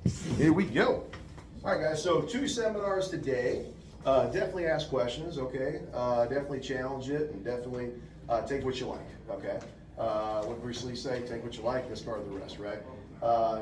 Here we go. All right, guys, so 2 seminars today. Definitely ask questions, okay? Definitely challenge it, and definitely take what you like, okay? What Bruce Lee say, take what you like, discard the rest, right?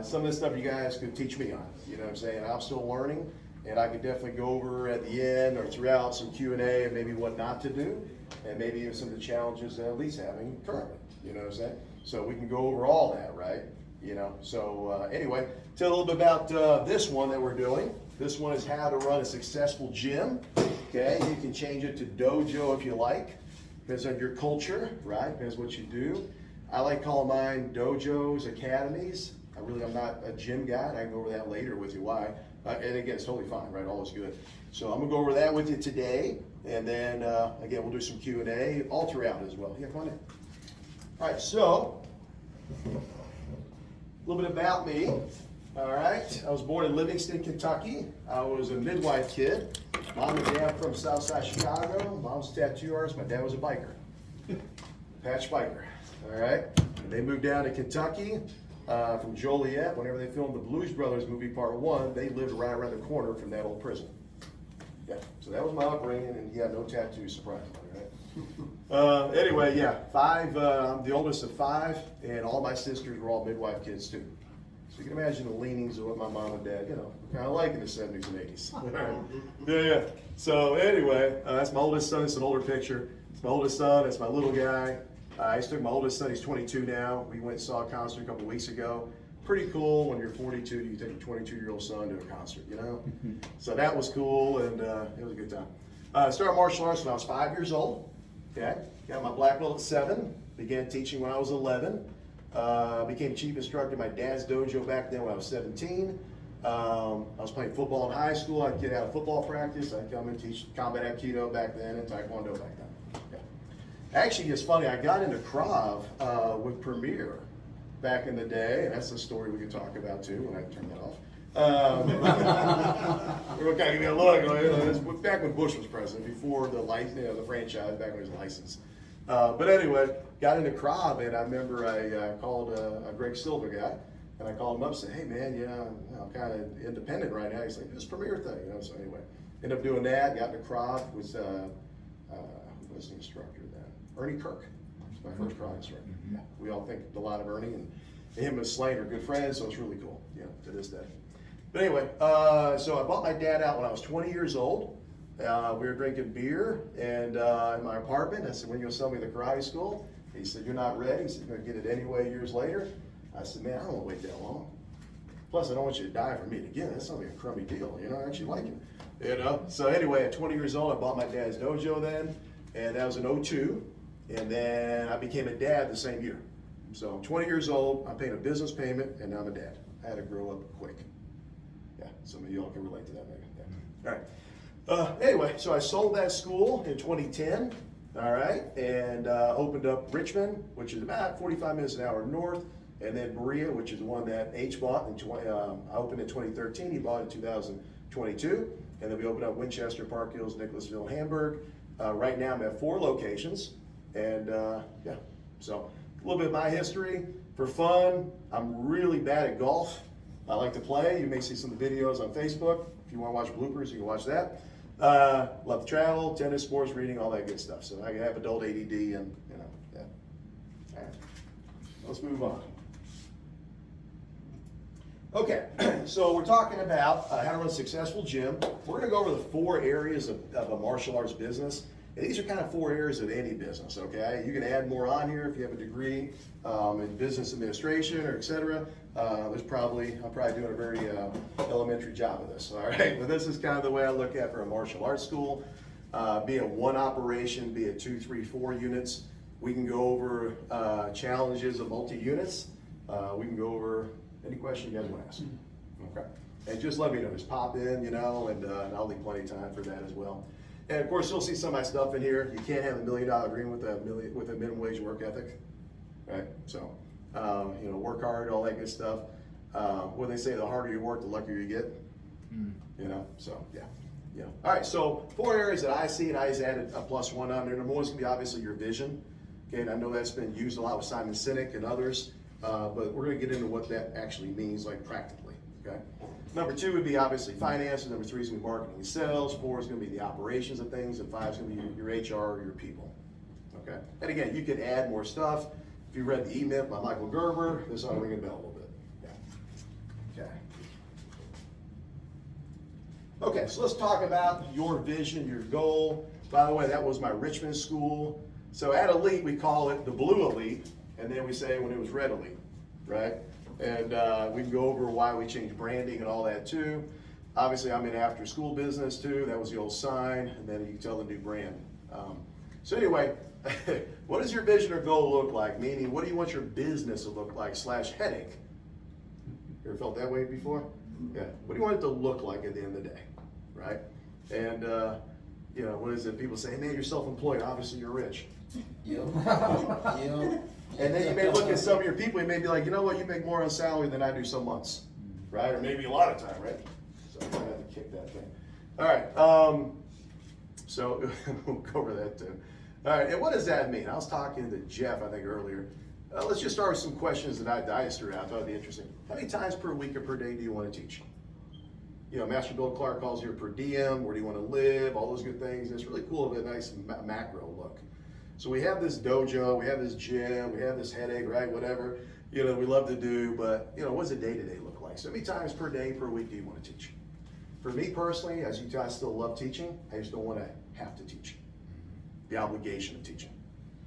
Some of this stuff you guys could teach me on, you know what I'm saying? I'm still learning, and I could definitely go over at the end or throughout some Q&A and maybe what not to do, and maybe even some of the challenges that Lee's having currently, you know what I'm saying? So we can go over all that, right? You know, so anyway, tell a little bit about this one that we're doing. This one is how to run a successful gym, okay? You can change it to dojo if you like. Depends on your culture, right? Depends what you do. I like calling mine dojos, academies. I'm not a gym guy, and I can go over that later with you why. And again, it's totally fine, right? All is good. So I'm gonna go over that with you today, and then again, we'll do some Q&A all throughout as well. Yeah, come on in. All right, so a little bit about me. All right, I was born in Livingston, Kentucky. I was a midwife kid. Mom and dad from Southside Chicago. Mom's a tattoo artist. My dad was a biker, patch biker. All right, and they moved down to Kentucky from Joliet. Whenever they filmed the Blues Brothers movie Part 1, they lived right around the corner from that old prison. Yeah, so that was my upbringing, and yeah, no tattoos, surprisingly, right? Anyway, yeah, I'm the oldest of 5, and all my sisters were all midwife kids too. So you can imagine the leanings of what my mom and dad, kind of like in the 70s and 80s. Yeah. So anyway, that's my oldest son. It's an older picture. It's my oldest son. It's my little guy. I just took my oldest son. He's 22 now. We went and saw a concert a couple of weeks ago. Pretty cool when you're 42, you take a 22-year-old son to a concert, you know? So that was cool, and it was a good time. I started martial arts when I was 5 years old. Okay, got my black belt at 7. Began teaching when I was 11. Became chief instructor at my dad's dojo back then when I was 17. I was playing football in high school. I'd get out of football practice. I'd come and teach combat aikido back then and taekwondo back then. Okay. Actually, it's funny, I got into Krav with Premier back in the day, and that's a story we could talk about too when I turn that off. We're kind of giving a look, back when Bush was president, before the franchise, back when it was licensed. But anyway, got into Krav, and I remember I called a Greg Silva guy, and I called him up and said, hey man, I'm kind of independent right now. He's like, this Premier thing, So anyway, ended up doing that, got into Krav, who was the instructor then? Ernie Kirk was my first Krav instructor. Yeah, we all think a lot of Ernie, and him and Slane are good friends, so it's really cool, to this day. But anyway, so I bought my dad out when I was 20 years old. We were drinking beer and in my apartment. I said, when are you gonna sell me the karate school? He said, you're not ready. He said, you're gonna get it anyway years later. I said, man, I don't wanna wait that long. Plus, I don't want you to die for me again. That's not like a crummy deal, I actually like it. So anyway, at 20 years old, I bought my dad's dojo then, and that was in 02. And then I became a dad the same year. So I'm 20 years old, I'm paying a business payment, and now I'm a dad. I had to grow up quick. Yeah, some of y'all can relate to that maybe. Yeah. All right. Anyway, so I sold that school in 2010, all right, and opened up Richmond, which is about 45 minutes an hour north, and then Berea, which is the one that H bought. I opened in 2013, he bought in 2022, and then we opened up Winchester, Park Hills, Nicholasville, Hamburg. Right now I'm at 4 locations, and yeah, so a little bit of my history. For fun, I'm really bad at golf. I like to play. You may see some of the videos on Facebook. If you want to watch bloopers, you can watch that. Love to travel, tennis, sports, reading, all that good stuff. So I have adult ADD and, yeah. All right, let's move on. Okay, so we're talking about how to run a successful gym. We're gonna go over the 4 areas of a martial arts business. And these are kind of 4 areas of any business, okay? You can add more on here if you have a degree in business administration or et cetera. I'm probably doing a very elementary job of this, all right? But this is kind of the way I look at for a martial arts school. Be it 1 operation, be it 2, 3, 4 units. We can go over challenges of multi-units. We can go over any question you guys want to ask. Okay. And just let me know, just pop in, and I'll leave plenty of time for that as well. And of course, you'll see some of my stuff in here. You can't have $1 million dream with a minimum wage work ethic, right? So, work hard, all that good stuff. What they say, the harder you work, the luckier you get. So yeah. All right, so 4 areas that I see, and I just added a +1 on there. Number 1 is gonna be obviously your vision. Okay, and I know that's been used a lot with Simon Sinek and others, but we're gonna get into what that actually means, like practically. okay? Number 2 would be obviously finance, number 3 is gonna be marketing and sales, 4 is gonna be the operations of things, and 5 is gonna be your HR or your people, okay? And again, you could add more stuff. If you read the E-Myth by Michael Gerber, this ought to ring a bell a little bit, yeah. Okay. Okay, so let's talk about your vision, your goal. By the way, that was my Richmond school. So at Elite, we call it the Blue Elite, and then we say when it was Red Elite, right? And we can go over why we changed branding and all that too. Obviously, I'm in after school business too. That was the old sign, and then you can tell the new brand. So anyway, what does your vision or goal look like? Meaning, what do you want your business to look like / headache? You ever felt that way before? Yeah. What do you want it to look like at the end of the day, right? And you know, what is it? People say, man, you're self-employed. Obviously, you're rich. Yep. And then you may look at some of your people, you may be like, you know what, you make more on salary than I do some months, right? Or maybe a lot of time, right? So I'm gonna have to kick that thing. All right, so we'll go over that too. All right, and what does that mean? I was talking to Jeff, I think earlier. Let's just start with some questions that I just threw out. I thought it'd be interesting. How many times per week or per day do you want to teach? You know, Master Bill Clark calls you a per diem, where do you want to live, all those good things. It's really cool to have a nice macro look. So we have this dojo, we have this gym, we have this headache, right, whatever, you know, we love to do, but, you know, what does a day-to-day look like? So how many times per day, per week do you want to teach? For me personally, as you guys still love teaching, I just don't want to have to teach. The obligation of teaching,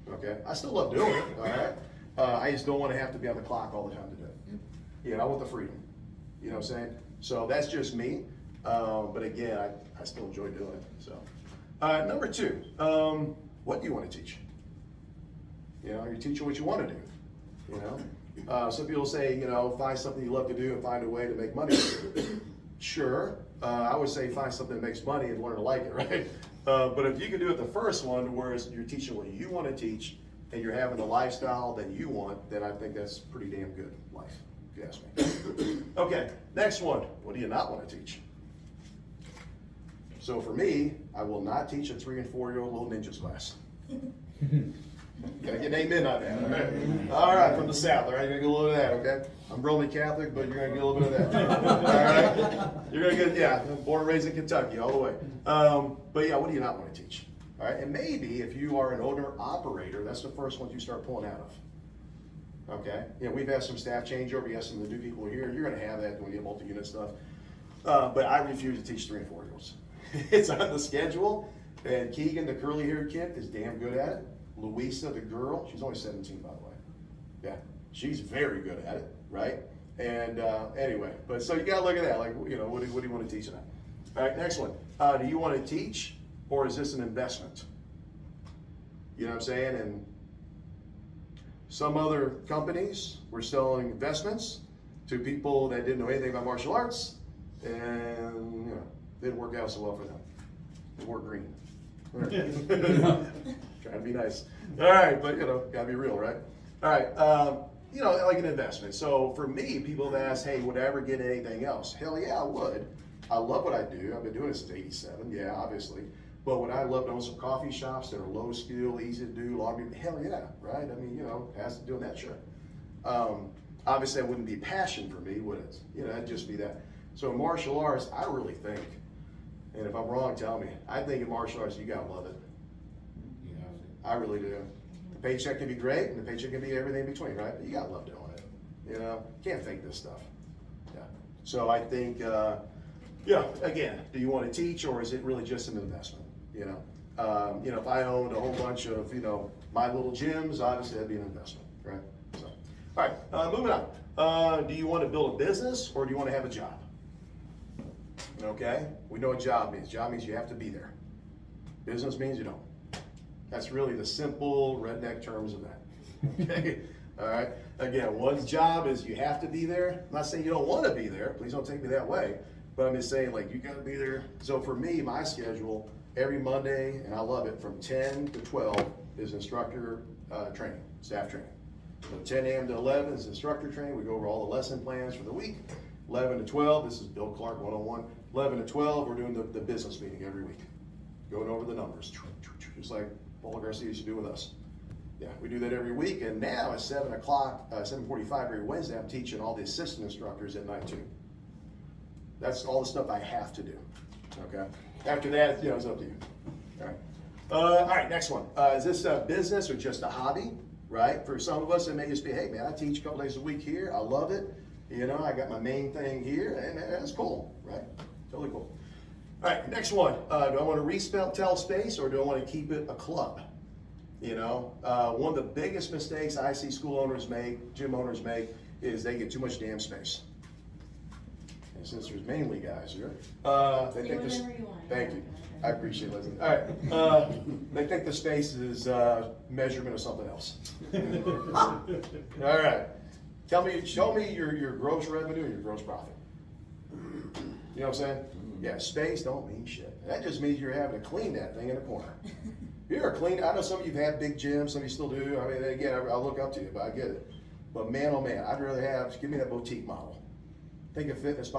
okay? I still love doing it, all right? I just don't want to have to be on the clock all the time to do it. You know, I want the freedom, you know what I'm saying? So that's just me, but again, I still enjoy doing it, so. Number 2, what do you want to teach? You know, you're teaching what you want to do, you know? Some people say, you know, find something you love to do and find a way to make money. Sure, I would say find something that makes money and learn to like it, right? But if you can do it the first one, whereas you're teaching what you want to teach and you're having the lifestyle that you want, then I think that's pretty damn good life, if you ask me. Okay, next one, what do you not want to teach? So for me, I will not teach a 3- and 4-year-old little ninjas class. Gotta get an amen on that, all right? All right, from the South, all right, you're gonna get a little of that, okay? I'm Roman Catholic, but you're gonna get a little bit of that, all right? You're gonna get, yeah, born and raised in Kentucky, all the way. But yeah, what do you not want to teach? All right, and maybe if you are an owner-operator, that's the first one you start pulling out of. Okay, you know, we've had some staff changeover, yes, some of the new people are here, you're gonna have that when you get multi-unit stuff. But I refuse to teach 3- and 4-year-olds. It's on the schedule, and Keegan, the curly-haired kid, is damn good at it. Louisa, the girl, she's only 17, by the way. Yeah, she's very good at it, right? And anyway, but so you gotta look at that, like, you know, what do you want to teach them? All right, next one. Do you want to teach, or is this an investment? You know what I'm saying? And some other companies were selling investments to people that didn't know anything about martial arts, and you know, didn't work out so well for them. They were green. Trying to be nice. All right, but you know, gotta be real, right? All right, you know, like an investment. So for me, people have asked, hey, would I ever get anything else? Hell yeah, I would. I love what I do. I've been doing this since '87, yeah, obviously. But would I love to own some coffee shops that are low skill, easy to do, laundry? Hell yeah, right? I mean, you know, past doing that, sure. Obviously, that wouldn't be passion for me, would it? You know, it'd just be that. So in martial arts, I really think, and if I'm wrong, tell me, I think in martial arts, you gotta love it. I really do. The paycheck can be great, and the paycheck can be everything in between, right? But you gotta love doing it. You know, can't fake this stuff. Yeah. So I think, yeah. Again, do you want to teach, or is it really just an investment? You know, if I owned a whole bunch of, you know, my little gyms, obviously that'd be an investment, right? So, all right, moving on. Do you want to build a business, or do you want to have a job? Okay, we know what job means. Job means you have to be there. Business means you don't. That's really the simple redneck terms of that. Okay, all right. Again, one's job is you have to be there. I'm not saying you don't want to be there. Please don't take me that way. But I'm just saying, like, you got to be there. So for me, my schedule every Monday, and I love it, from 10 to 12 is instructor training, staff training. So 10 a.m. to 11 is instructor training. We go over all the lesson plans for the week. 11 to 12, this is Bill Clark 101. 11 to 12, we're doing the business meeting every week. Going over the numbers, just like Paul Garcia used to do with us. Yeah, we do that every week, and now at 7 o'clock, 7:45 every Wednesday, I'm teaching all the assistant instructors at night too. That's all the stuff I have to do, okay? After that, it's up to you, all right, next one. Is this a business or just a hobby, right? For some of us, it may just be, hey, man, I teach a couple days a week here. I love it. I got my main thing here, and that's cool, right? Totally cool. All right, next one. Do I want to retail space or do I want to keep it a club? One of the biggest mistakes I see school owners make, gym owners make, is they get too much damn space. And since there's mainly guys here, they think this. Thank you. I appreciate it. All right. They think the space is measurement of something else. All right. Show me your gross revenue and your gross profit. You know what I'm saying? Yeah, space don't mean shit. That just means you're having to clean that thing in the corner. You're clean. I know some of you've had big gyms, some of you still do. I mean, again, I look up to you, but I get it. But man, oh man, I'd rather give me that boutique model. Think of Fitness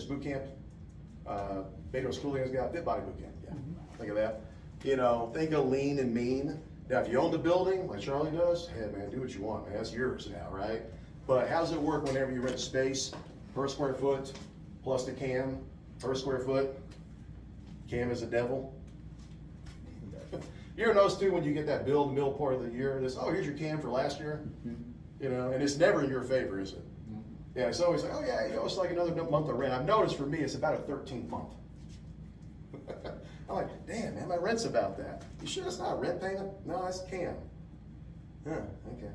Boot Camp. Beto Schooling got Fit Body Boot Camp. Yeah, think of that. Think of lean and mean. Now, if you own the building, like Charlie does, hey man, do what you want, man. That's yours now, right? But how does it work whenever you rent space? Per square foot plus the CAM per square foot. CAM is the devil. You ever notice too when you get that bill, the middle part of the year, here's your CAM for last year, and it's never in your favor, is it? Yeah, it's always like, oh yeah, it's like another month of rent. I've noticed for me, it's about a 13th month. I'm like, damn, man, my rent's about that. You sure it's not a rent payment? No, that's CAM. Huh, okay,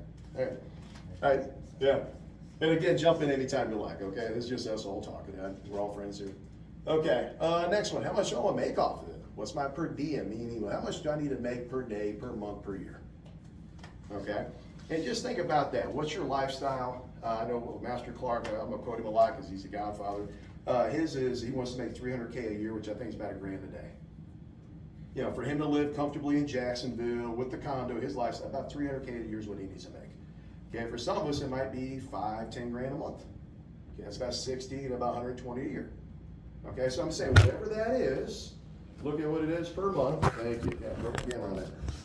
all right, yeah. And again, jump in anytime you like, okay? This is just us all talking. We're all friends here. Okay, next one. How much do I want to make off of it? What's my per diem, meaning how much do I need to make per day, per month, per year? Okay, and just think about that. What's your lifestyle? I know Master Clark, I'm gonna quote him a lot because he's the godfather. His is, he wants to make $300K a year, which I think is about $1,000 a day. For him to live comfortably in Jacksonville with the condo, his lifestyle, about $300K a year is what he needs to make. Okay, for some of us, it might be $5-10 grand a month. Okay, that's about 60 to about 120 a year. Okay, so I'm saying whatever that is, look at what it is per month. Thank you. Yeah, work again on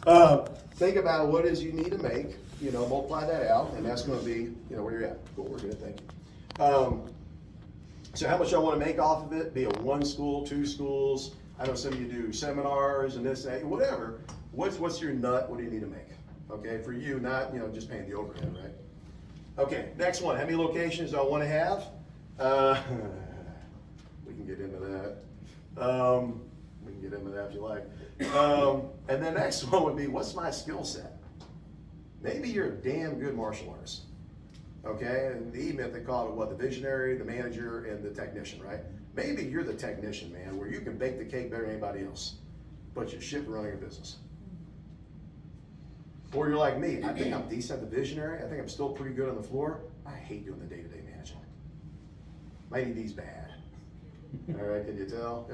that. Think about what it is you need to make. Multiply that out, and that's going to be, where you're at. Cool, we're good. Thank you. So how much I want to make off of it? Be it 1 school, 2 schools. I know some of you do seminars and this, that, whatever. What's your nut? What do you need to make? Okay, for you, not just paying the overhead, right? Okay, next one. How many locations do I want to have? We can get into that. We can get into that if you like. And the next one would be, what's my skill set? Maybe you're a damn good martial artist. Okay, and the E-Myth, they call it the visionary, the manager, and the technician, right? Maybe you're the technician, man, where you can bake the cake better than anybody else, but you're shit running a business. Or you're like me, I think I'm decent at the visionary, I think I'm still pretty good on the floor. I hate doing the day-to-day managing. My ADD's bad. All right, can you tell?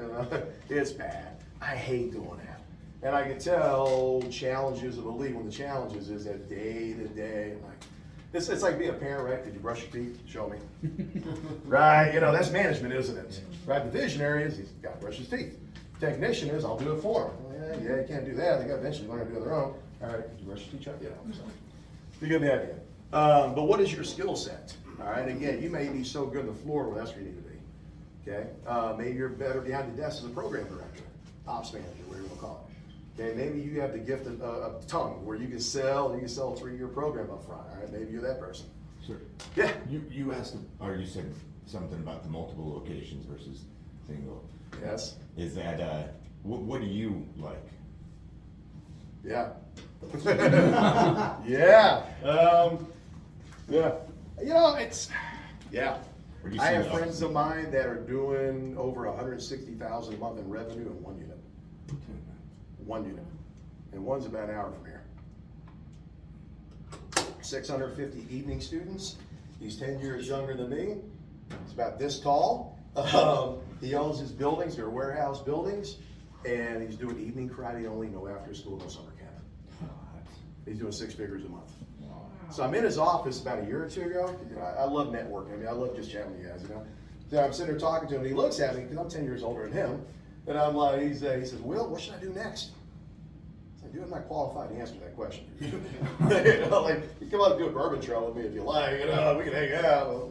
It's bad. I hate doing that. And I can tell challenges of a league when the challenges is that day to day. I'm like, it's like being a parent, right? Did you brush your teeth? Show me. Right, that's management, isn't it? Right, the visionary is he's got to brush his teeth. Technician is I'll do it for him. Yeah, you can't do that. They got to eventually learn to do it on their own. All right, did you brush your teeth? So you get the idea. But what is your skill set? All right, again, you may be so good on the floor, well, that's where you need to be. Okay, maybe you're better behind the desk as a program director, ops manager, whatever you want to call it. Okay, maybe you have the gift of tongue where you can sell a 3-year program up front. All right, maybe you're that person. Sure. Yeah. You asked, or you said something about the multiple locations versus single. Yes. Is that what do you like? Yeah. Yeah. Yeah. It's yeah. I have friends of mine that are doing over $160,000 a month in revenue in one unit. One unit. And one's about an hour from here. 650 evening students. He's 10 years younger than me. He's about this tall. He owns his buildings, they're warehouse buildings, and he's doing evening karate only, no after school, no summer camp. He's doing 6 figures a month. So I'm in his office about a year or two ago. I love networking. I love just chatting with you guys, So I'm sitting there talking to him, and he looks at me, because I'm 10 years older than him, and I'm like, he says, Will, what should I do next? I said, dude, I'm not qualified to answer that question. You come out and do a bourbon trail with me if you like, we can hang out.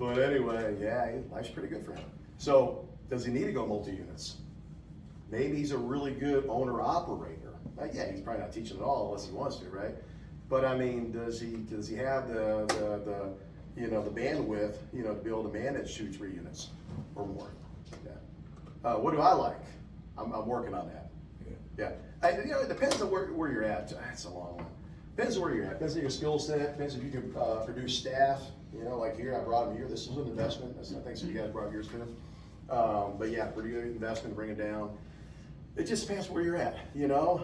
But anyway, yeah, life's pretty good for him. So does he need to go multi-units? Maybe he's a really good owner-operator. Yeah, he's probably not teaching at all unless he wants to, right? But I mean, does he have the bandwidth, to be able to manage 2-3 units or more? Yeah. What do I like? I'm working on that. Yeah. It depends on where you're at. That's a long one. Depends on where you're at. Depends on your skill set. Depends if you can produce staff. Like here, I brought them here. This is an investment. I think some of you guys brought yours too. But yeah, pretty good investment. Bring it down. It just depends where you're at.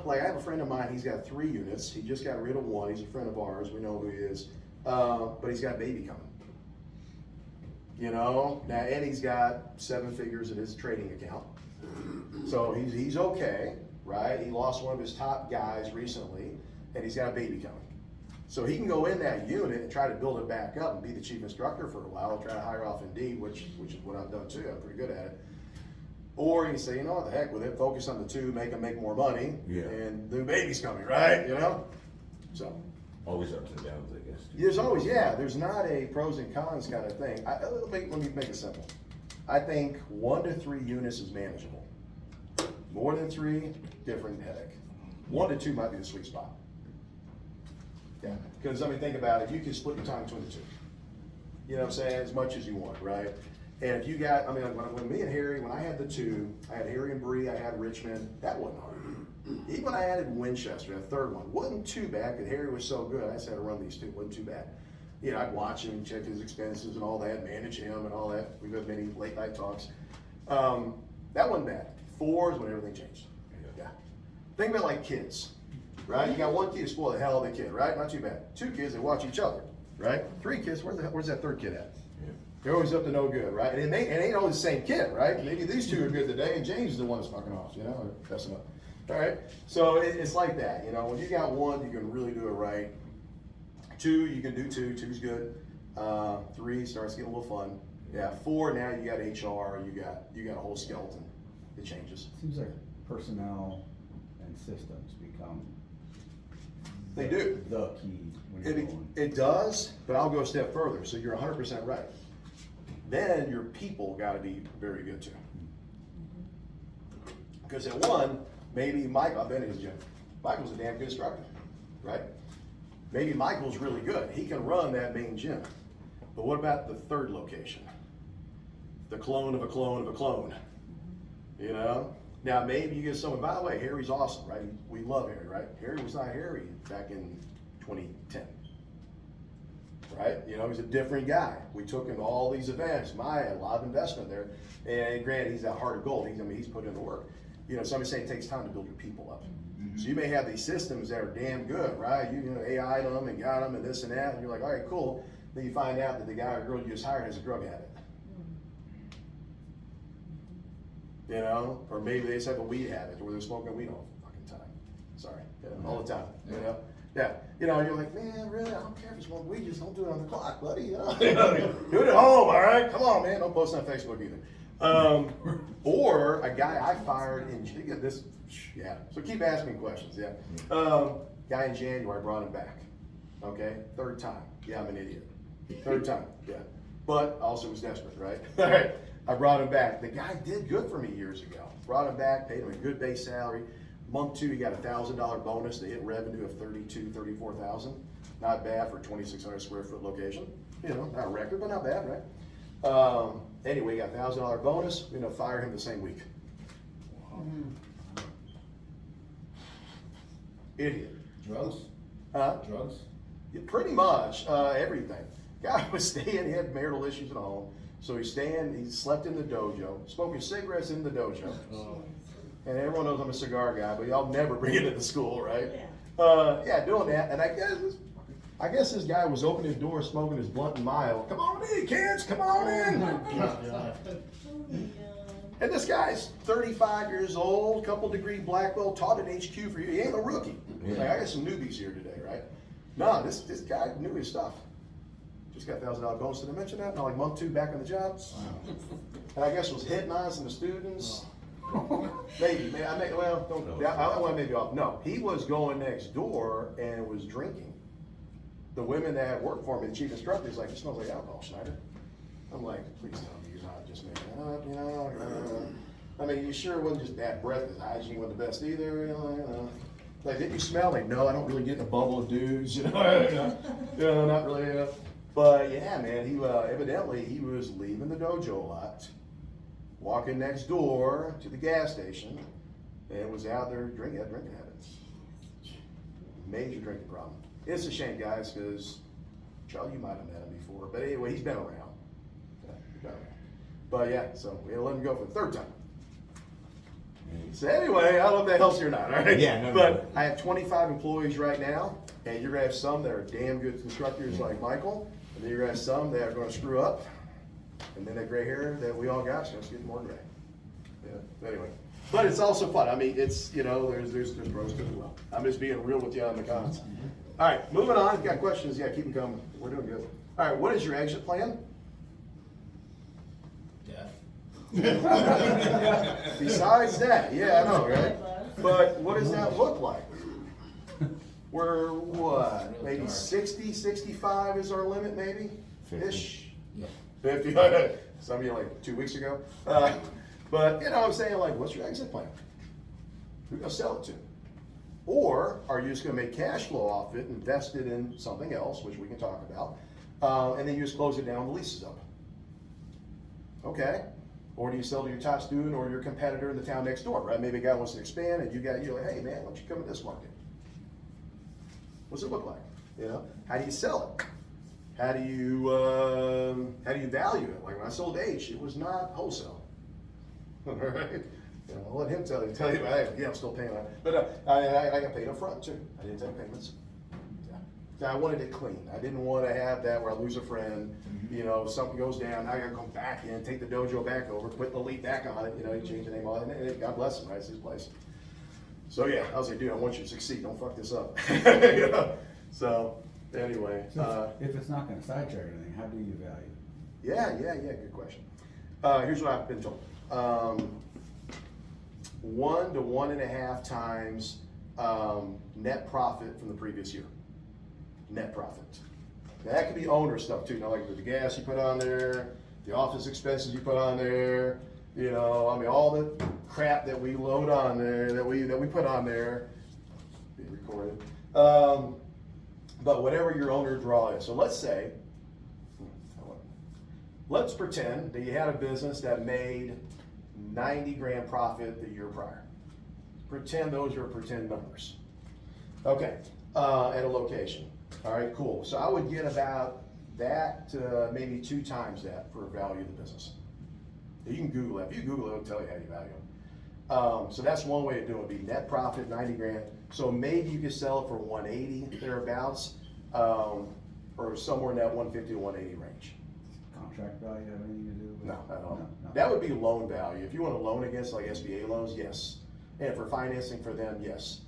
Like I have a friend of mine. He's got 3 units. He just got rid of one. He's a friend of ours. We know who he is. But he's got a baby coming. Now, and he's got 7 figures in his trading account. So he's okay, right? He lost one of his top guys recently, and he's got a baby coming. So he can go in that unit and try to build it back up and be the chief instructor for a while, try to hire off Indeed, which is what I've done too. I'm pretty good at it. Or you can say, what the heck with it, focus on the 2, make more money, and the baby's coming, right? So. Always ups and downs, I guess. There's always, there's not a pros and cons kind of thing. Let me make it simple. I think 1 to 3 units is manageable. More than 3, different headache. 1 to 2 might be the sweet spot. Yeah, because think about it, you can split your time between the 2. You know what I'm saying? As much as you want, right? And if you got, when me and Harry, when I had the 2, I had Harry and Bree, I had Richmond, that wasn't hard. Even when I added Winchester, that 3rd one, wasn't too bad because Harry was so good. I just had to run these 2, wasn't too bad. I'd watch him, check his expenses and all that, manage him and all that. We've had many late night talks. That wasn't bad. 4 is when everything changed. Yeah. Think about like kids, right? You got 1 kid to spoil the hell of the kid, right? Not too bad. 2 kids, they watch each other, right? 3 kids, where's that 3rd kid at? Yeah. They're always up to no good, right? And it ain't always the same kid, right? Maybe these 2 are good today and James is the one that's fucking off, or messing up. All right, so it's like that, when you got 1, you can really do it right. 2, you can do 2, 2's good. 3 starts getting a little fun. Yeah, 4, now you got HR, you got a whole skeleton. It changes. Seems like personnel and systems become They do. the key when you're going. It does, but I'll go a step further. So you're 100% right. Then your people got to be very good too. Because at 1, maybe Michael, I've been in his gym. Michael's a damn good instructor, right? Maybe Michael's really good. He can run that main gym. But what about the 3rd location? The clone of a clone of a clone. Now maybe you get someone, by the way, Harry's awesome, right? We love Harry, right? Harry was not Harry back in 2010. Right? He's a different guy. We took him to all these events. Maya, a lot of investment there. And granted, he's at heart of gold. He's put in the work. Somebody saying it takes time to build your people up. Mm-hmm. So you may have these systems that are damn good, right? You AI them and got them and this and that, and you're like, all right, cool. Then you find out that the guy or girl you just hired has a drug habit. Or maybe they just have a weed habit where they're smoking weed all the fucking time. Sorry, all the time. Yeah. You're like, man, really? I don't care if you smoke weed, just don't do it on the clock, buddy. Do it at home, all right? Come on, man. Don't post on Facebook either. Or a guy I fired in this. Yeah. So keep asking questions. Yeah. Guy in January, brought him back. Okay. 3rd time. Yeah, I'm an idiot. 3rd time. Yeah. But also was desperate, right? All right. I brought him back. The guy did good for me years ago. Brought him back, paid him a good base salary. Month 2, he got a $1,000 bonus to hit revenue of $34,000. Not bad for a 2,600 square foot location. Not a record, but not bad, right? Anyway, he got a $1,000 bonus. Fire him the same week. Wow. Idiot. Drugs? Drugs? Yeah, pretty much everything. Guy was staying, he had marital issues at home. So he slept in the dojo, smoking cigarettes in the dojo. And everyone knows I'm a cigar guy, but y'all never bring it into school, right? Yeah, doing that. And I guess this guy was opening his door, smoking his blunt and mild. Come on in, kids, come on in. And this guy's 35 years old, couple degree black belt, taught at HQ for you. He ain't a rookie. Like, I got some newbies here today, right? No, this guy knew his stuff. Just got $1,000 bonus. Did I mention that? Like month 2 back on the job. Wow. And I guess was hitting on some of the students. Maybe. I don't want to make you off. No, he was going next door and was drinking. The women that worked for me, the chief instructor, is like, it smells like alcohol, Schneider. I'm like, please tell me you're not just making it up, you know? I mean, you sure it wasn't just bad breath, his hygiene wasn't the best either, you know? Like, didn't you smell? Like, no, I don't really get in a bubble of dudes, you know? Not really, But yeah, man, he, evidently, he was leaving the dojo a lot, walking next door to the gas station, and was out there drinking habits. Major drinking problem. It's a shame, guys, because Charlie, you might have met him before, but anyway, he's been around. Yeah, he's been around. But yeah, so we'll let him go for the third time. So anyway, I don't know if that helps you or not, all right? Yeah, no, But no. I have 25 employees right now, and you're gonna have some that are damn good constructors like Michael, and then you're gonna have some that are gonna screw up, and then that gray hair that we all got is gonna get more gray. Yeah, anyway. But it's also fun. I mean, it's, you know, there's pros to it as well. I'm just being real with you on the cons. All right, moving on. If you got questions, yeah, keep them coming. We're doing good. All right, what is your exit plan? Besides that, yeah, I know, right? But what does that look like? We're what, maybe 60, 65 is our limit, maybe? 50. Ish? Yeah. 50, some of you like 2 weeks ago. But, you know what I'm saying, like, what's your exit plan? Who you gonna sell it to? Or are you just gonna make cash flow off it, invest it in something else, which we can talk about, and then you just close it down, the lease is up? Okay. Or do you sell to your top student or your competitor in the town next door, right? Maybe a guy wants to expand and you're like, hey man, why don't you come in this market? What's it look like? You know, how do you sell it? How do you value it? Like when I sold H, it was not wholesale. All right? You know, I'll let him tell you, yeah, I'm still paying on it. But I got paid up front too. I didn't take payments. I wanted it clean. I didn't want to have that where I lose a friend, you know, if something goes down, now I gotta come back in, take the dojo back over, put the elite back on it, you know, you change the name on it, and God bless him, right, it's his place. So yeah, I was like, dude, I want you to succeed, don't fuck this up. You know? So, anyway. So if it's not gonna sidetrack anything, how do you value? Yeah, good question. Here's what I've been told. 1 to 1.5 times net profit from the previous year. Net profit. Now, that could be owner stuff too, you know, like the gas you put on there, the office expenses you put on there, you know, I mean, all the crap that we load on there, that we put on there, being recorded. But whatever your owner draw is. So let's say, let's pretend that you had a business that made 90 grand profit the year prior. Pretend those are pretend numbers. Okay, at a location. All right, cool. So I would get about that to maybe 2 times that for value of the business. You can Google it. If you Google it, it'll tell you how you value them. So that's one way of doing it. Be net profit, 90 grand. So maybe you could sell it for 180 thereabouts, or somewhere in that 150 to 180 range. Contract value have anything to do with? No, at all. No. That would be loan value. If you want to loan against like SBA loans, yes. And for financing for them, yes.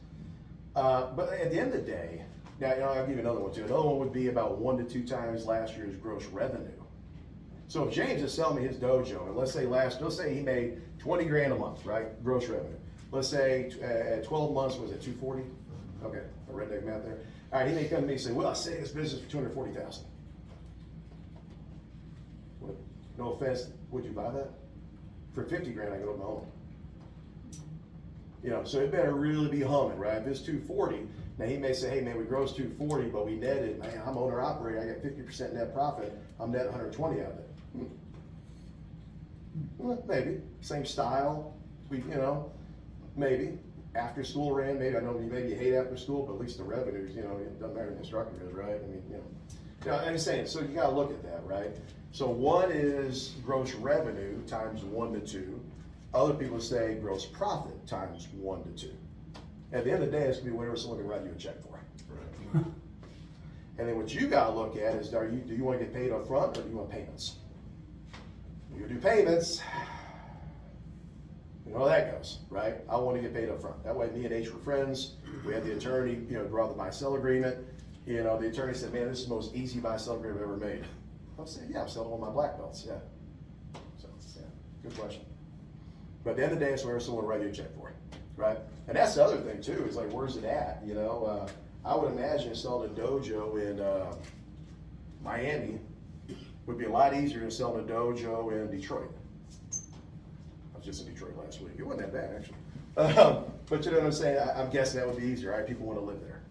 But at the end of the day, now, you know, I'll give you another one too. Another one would be about 1 to 2 times last year's gross revenue. So if James is selling me his dojo, and let's say he made 20 grand a month, right? Gross revenue. Let's say at 12 months, was it 240? Okay, a redneck math there. All right, he may come to me and say, well, I saved this business for 240,000. No offense, would you buy that? For 50 grand, I go to my own. You know, so it better really be humming, right? If it's 240, now he may say, hey man, we gross 240, but we netted, man, I'm owner operator, I got 50% net profit, I'm net 120 out of it. Well, maybe, same style, we, you know, maybe. After school ran, maybe, I know maybe you hate after school, but at least the revenues, you know, it doesn't matter who the instructor is, right? I mean, you know, I'm just saying, so you gotta look at that, right? So one is gross revenue times 1 to 2. Other people say gross profit times 1 to 2. At the end of the day, it's gonna be whatever someone can write you a check for. Right. And then what you gotta look at is, do you wanna get paid up front or do you want payments? You do payments, you know how that goes, right? I wanna get paid up front. That way me and H were friends. We had the attorney, you know, draw the buy-sell agreement. You know, the attorney said, man, this is the most easy buy-sell agreement I've ever made. I'm saying, yeah, I'm selling all my black belts, yeah. So, yeah, good question. But at the end of the day, it's where someone will write you a check for it, right? And that's the other thing too, is like, where's it at, you know? I would imagine selling a dojo in Miami, Would be a lot easier than selling a dojo in Detroit. I was just in Detroit last week. It wasn't that bad, actually. But you know what I'm saying? I'm guessing that would be easier, right? People want to live there,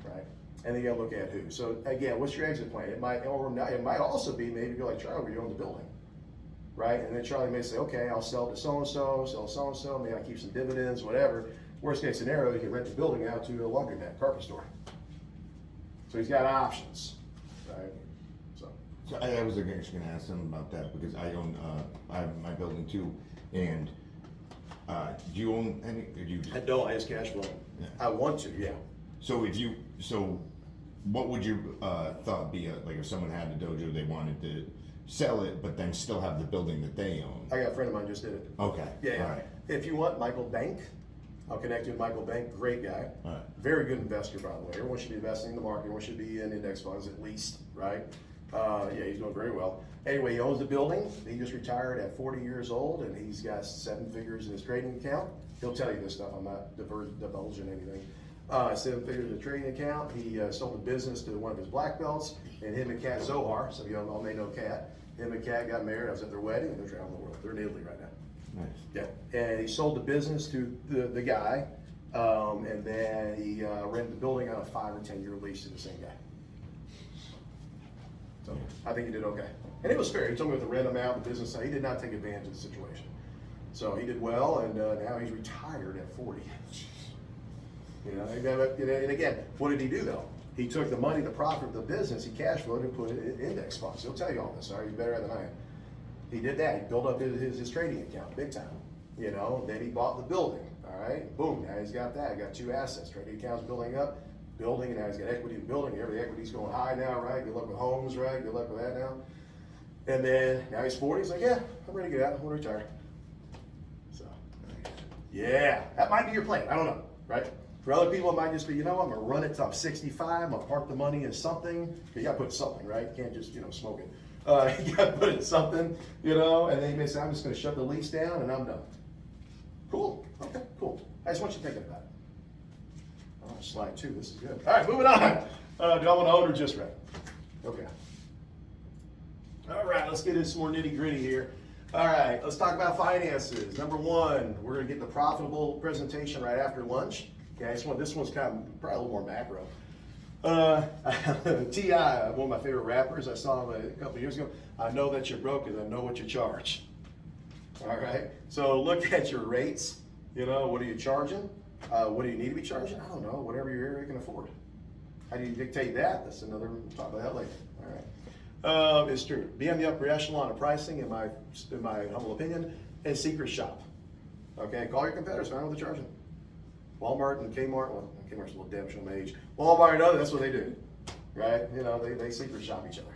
right? And then you gotta look at who. So again, what's your exit plan? It might also be maybe go like Charlie, where you own the building, right? And then Charlie may say, okay, I'll sell to so-and-so, sell so-and-so, maybe I keep some dividends, whatever. Worst case scenario, you can rent the building out to a laundromat, carpet store. So he's got options, right? So I was just gonna ask him about that, because I own, I have my building too, and, do you own any, do you? I don't, I just cash flow. Yeah. I want to, yeah. So what would your, thought be, like if someone had a dojo, they wanted to sell it, but then still have the building that they own? I got a friend of mine just did it. Okay. Yeah, All right. If you want, Michael Bank, I'll connect you with Michael Bank, great guy. All right. Very good investor, by the way. Everyone should be investing in the market, everyone should be in index funds at least, right? Yeah, he's doing very well. Anyway, he owns the building, he just retired at 40 years old, and he's got 7 figures in his trading account. He'll tell you this stuff, I'm not divulging anything. 7 figures in the trading account. He sold the business to one of his black belts, and him and Kat Zohar, some of you all may know Kat. Him and Kat got married, I was at their wedding, and they're traveling the world. They're in Italy right now. Nice. Yeah, and he sold the business to the guy, and then he rented the building on a 5 or 10 year lease to the same guy. So I think he did okay. And it was fair. He told me with the rent amount, the business, he did not take advantage of the situation. So he did well, and now he's retired at 40. You know, and again, what did he do though? He took the money, the profit of the business, he cash flowed and put it in index funds. He'll tell you all this, all right? He's better at it than I am. He did that. He built up his trading account big time. You know, then he bought the building, all right? Boom, now he's got that. He got 2 assets. Trading account's building up, and now he's got equity in building. Every equity's going high now, right? Good luck with homes, right? Good luck with that now. And then now he's 40. He's like, yeah, I'm ready to get out. I want to retire. So, yeah, that might be your plan. I don't know, right? For other people, it might just be, you know, I'm gonna run it till I'm 65. I'm gonna park the money in something. You gotta put something, right? You can't just, smoke it. You gotta put it in something, and then you may say, I'm just gonna shut the lease down and I'm done. Cool. Okay, cool. I just want you thinking about it. Oh, slide 2. This is good. All right, moving on. Do I want to own or just rent? Okay. All right, let's get into some more nitty gritty here. All right, let's talk about finances. Number 1, we're gonna get the profitable presentation right after lunch. Okay, this one's kind of probably a little more macro. T.I., one of my favorite rappers, I saw him a couple years ago. I know that you're broke because I know what you charge. All right, so look at your rates. What are you charging? What do you need to be charging? I don't know, whatever your area can afford. How do you dictate that? That's another, we'll talk about that later. All right, it's true. Be on the upper echelon of pricing, in my humble opinion, and secret shop. Okay, call your competitors, find out what they're charging. Walmart and Kmart, well, Kmart's a little damn show my age. Walmart and others, that's what they do, right? They secret shop each other.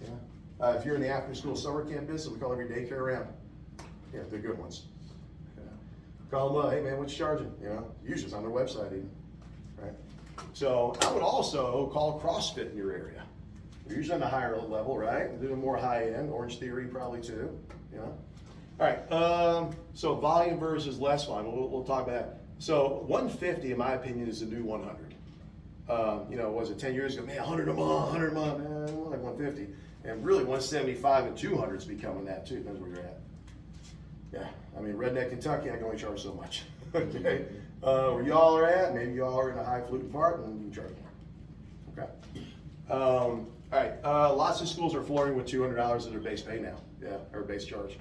Yeah. If you're in the after school summer camp business, we call every daycare around. Yeah, they're good ones. Yeah. Call them up, hey man, what you charging? Usually it's on their website even, right? So I would also call CrossFit in your area. They're usually on the higher level, right? They're more high end, Orange Theory probably too, All right, so volume versus less volume, we'll talk about that. So 150, in my opinion, is the new 100. Was it 10 years ago? Man, 100 a month, more like 150. And really 175 and 200 is becoming that too, depends where you're at. Yeah, I mean, Redneck Kentucky, I can only charge so much. Okay, where y'all are at, maybe y'all are in a high fluting part and you can charge more. Okay. All right, lots of schools are flooring with $200 as their base pay now, or base charge.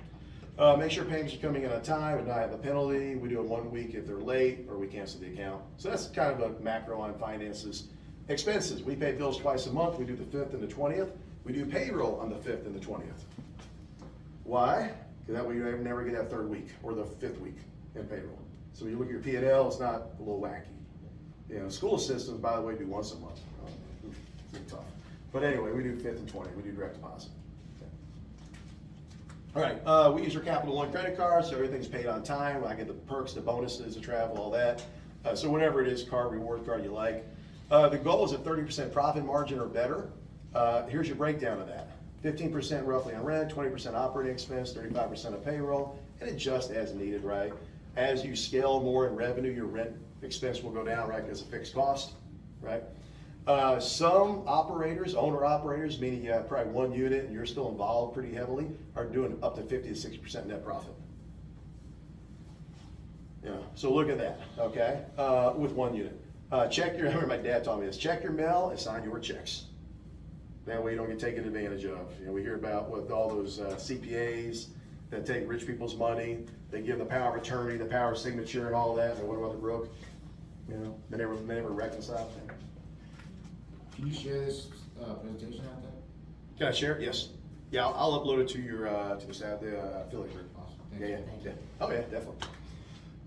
Make sure payments are coming in on time and not have a penalty. We do it 1 week if they're late, or we cancel the account. So that's kind of a macro on finances. Expenses, we pay bills twice a month. We do the 5th and the 20th. We do payroll on the 5th and the 20th. Why? Because that way you never get that 3rd week or the 5th week in payroll. So when you look at your P&L, it's not a little wacky. School systems, by the way, do once a month. It's tough. But anyway, we do 5th and 20th. We do direct deposit. All right, we use our Capital One credit card, so everything's paid on time. I get the perks, the bonuses, the travel, all that. So whatever it is, reward card you like. The goal is a 30% profit margin or better. Here's your breakdown of that. 15% roughly on rent, 20% operating expense, 35% of payroll, and adjust as needed, right? As you scale more in revenue, your rent expense will go down, right, because of fixed cost, right? Some operators, owner operators, meaning you have probably one unit and you're still involved pretty heavily, are doing up to 50 to 60% net profit. Yeah, so look at that, okay, with one unit. Check your, I remember my dad taught me this, check your mail and sign your checks. That way you don't get taken advantage of. You know, we hear about with all those CPAs that take rich people's money, they give them the power of attorney, the power of signature and all that, and what about the broke? You know, they never reconcile. Can you share this presentation out there? Can I share it? Yes. Yeah, I'll upload it to your, to the affiliate group. Awesome. Yeah, Thanks. yeah, yeah. Oh, yeah, definitely.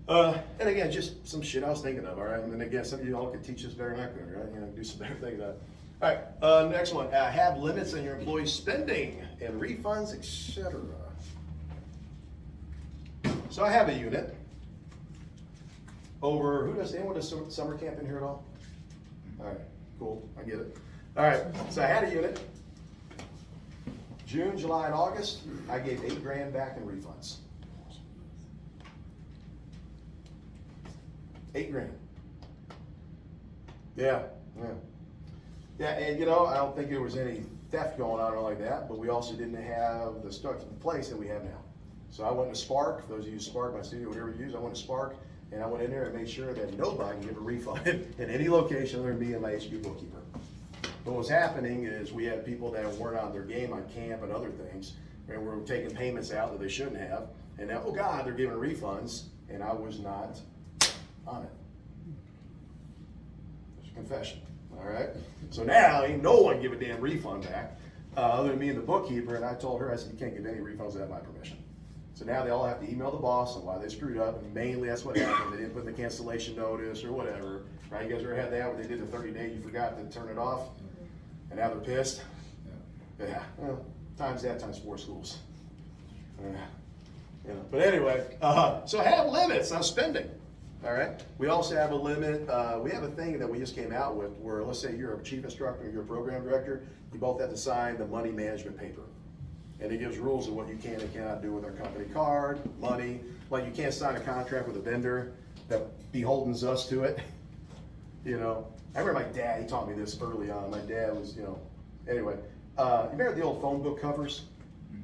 And again, just some shit I was thinking of, all right? And then again, some of you all could teach us better than I could, right? You know, do some better things. All right, next one. Have limits on your employees' spending and refunds, etc. So I have a unit over, anyone does summer camp in here at all? All right, cool, I get it. All right, so I had a unit. June, July, and August, I gave $8,000 back in refunds. $8,000. Yeah. Yeah, and you know, I don't think there was any theft going on or like that, but we also didn't have the stuff in place that we have now. So I went to Spark, for those of you who use Spark, my studio, whatever you use, I went to Spark, and I went in there and made sure that nobody can give a refund in any location other than me and my HQ bookkeeper. But what was happening is we had people that weren't on their game on camp and other things, and were taking payments out that they shouldn't have, and now, oh God, they're giving refunds, and I was not on it. There's a confession, all right? So now, ain't no one give a damn refund back, other than me and the bookkeeper, and I told her, I said, you can't give any refunds without my permission. So now they all have to email the boss on why they screwed up, and mainly that's what happened. They didn't put in the cancellation notice or whatever, right? You guys ever had that where they did the 30-day, you forgot to turn it off, and now they're pissed? Yeah, well, times that times 4 schools. Yeah. But anyway, so have limits on spending, all right? We also have a limit, we have a thing that we just came out with where, let's say you're a chief instructor and you're a program director, you both have to sign the money management paper. And it gives rules of what you can and cannot do with our company card, money, like you can't sign a contract with a vendor that beholdens us to it. You know, I remember my dad, he taught me this early on. My dad was, you know, anyway, you remember the old phone book covers?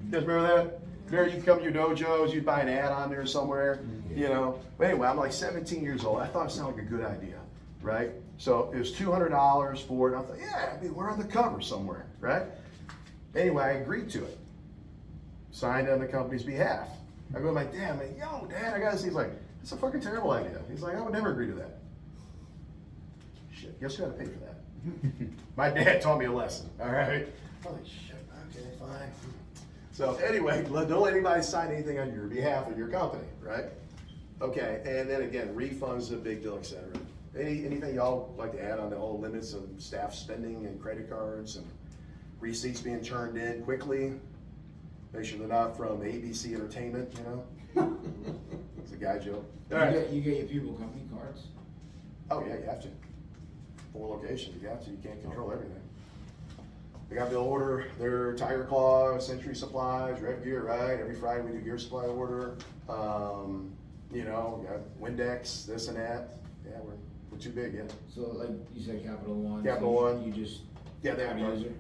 You guys remember that? Remember you come to your dojos, you'd buy an ad on there somewhere, you know? But anyway, I'm like 17 years old. I thought it sounded like a good idea, right? So it was $200 for it. I thought, yeah, I mean, we're on the cover somewhere, right? Anyway, I agreed to it. Signed on the company's behalf. I go to my dad, I'm like, yo, Dad, I got this. He's like, that's a fucking terrible idea. He's like, I would never agree to that. Shit, guess who had to pay for that? My dad taught me a lesson, all right? I'm like, shit, okay, fine. So anyway, don't let anybody sign anything on your behalf of your company, right? Okay, and then again, refunds are a big deal, et cetera. Anything y'all like to add on the whole limits of staff spending and credit cards and receipts being turned in quickly? Make sure they're not from ABC Entertainment, you know? It's a guy joke. All right. You get your people company cards? Oh, yeah, you have to. 4 locations, you have to. You can't control everything. They got to order their Tiger Claw, Century Supplies, Red Gear, right? Every Friday we do gear supply order. You know, we got Windex, this and that. Yeah, we're too big, yeah. So like you said, Capital One. Capital so One. You just Yeah, they add have a user?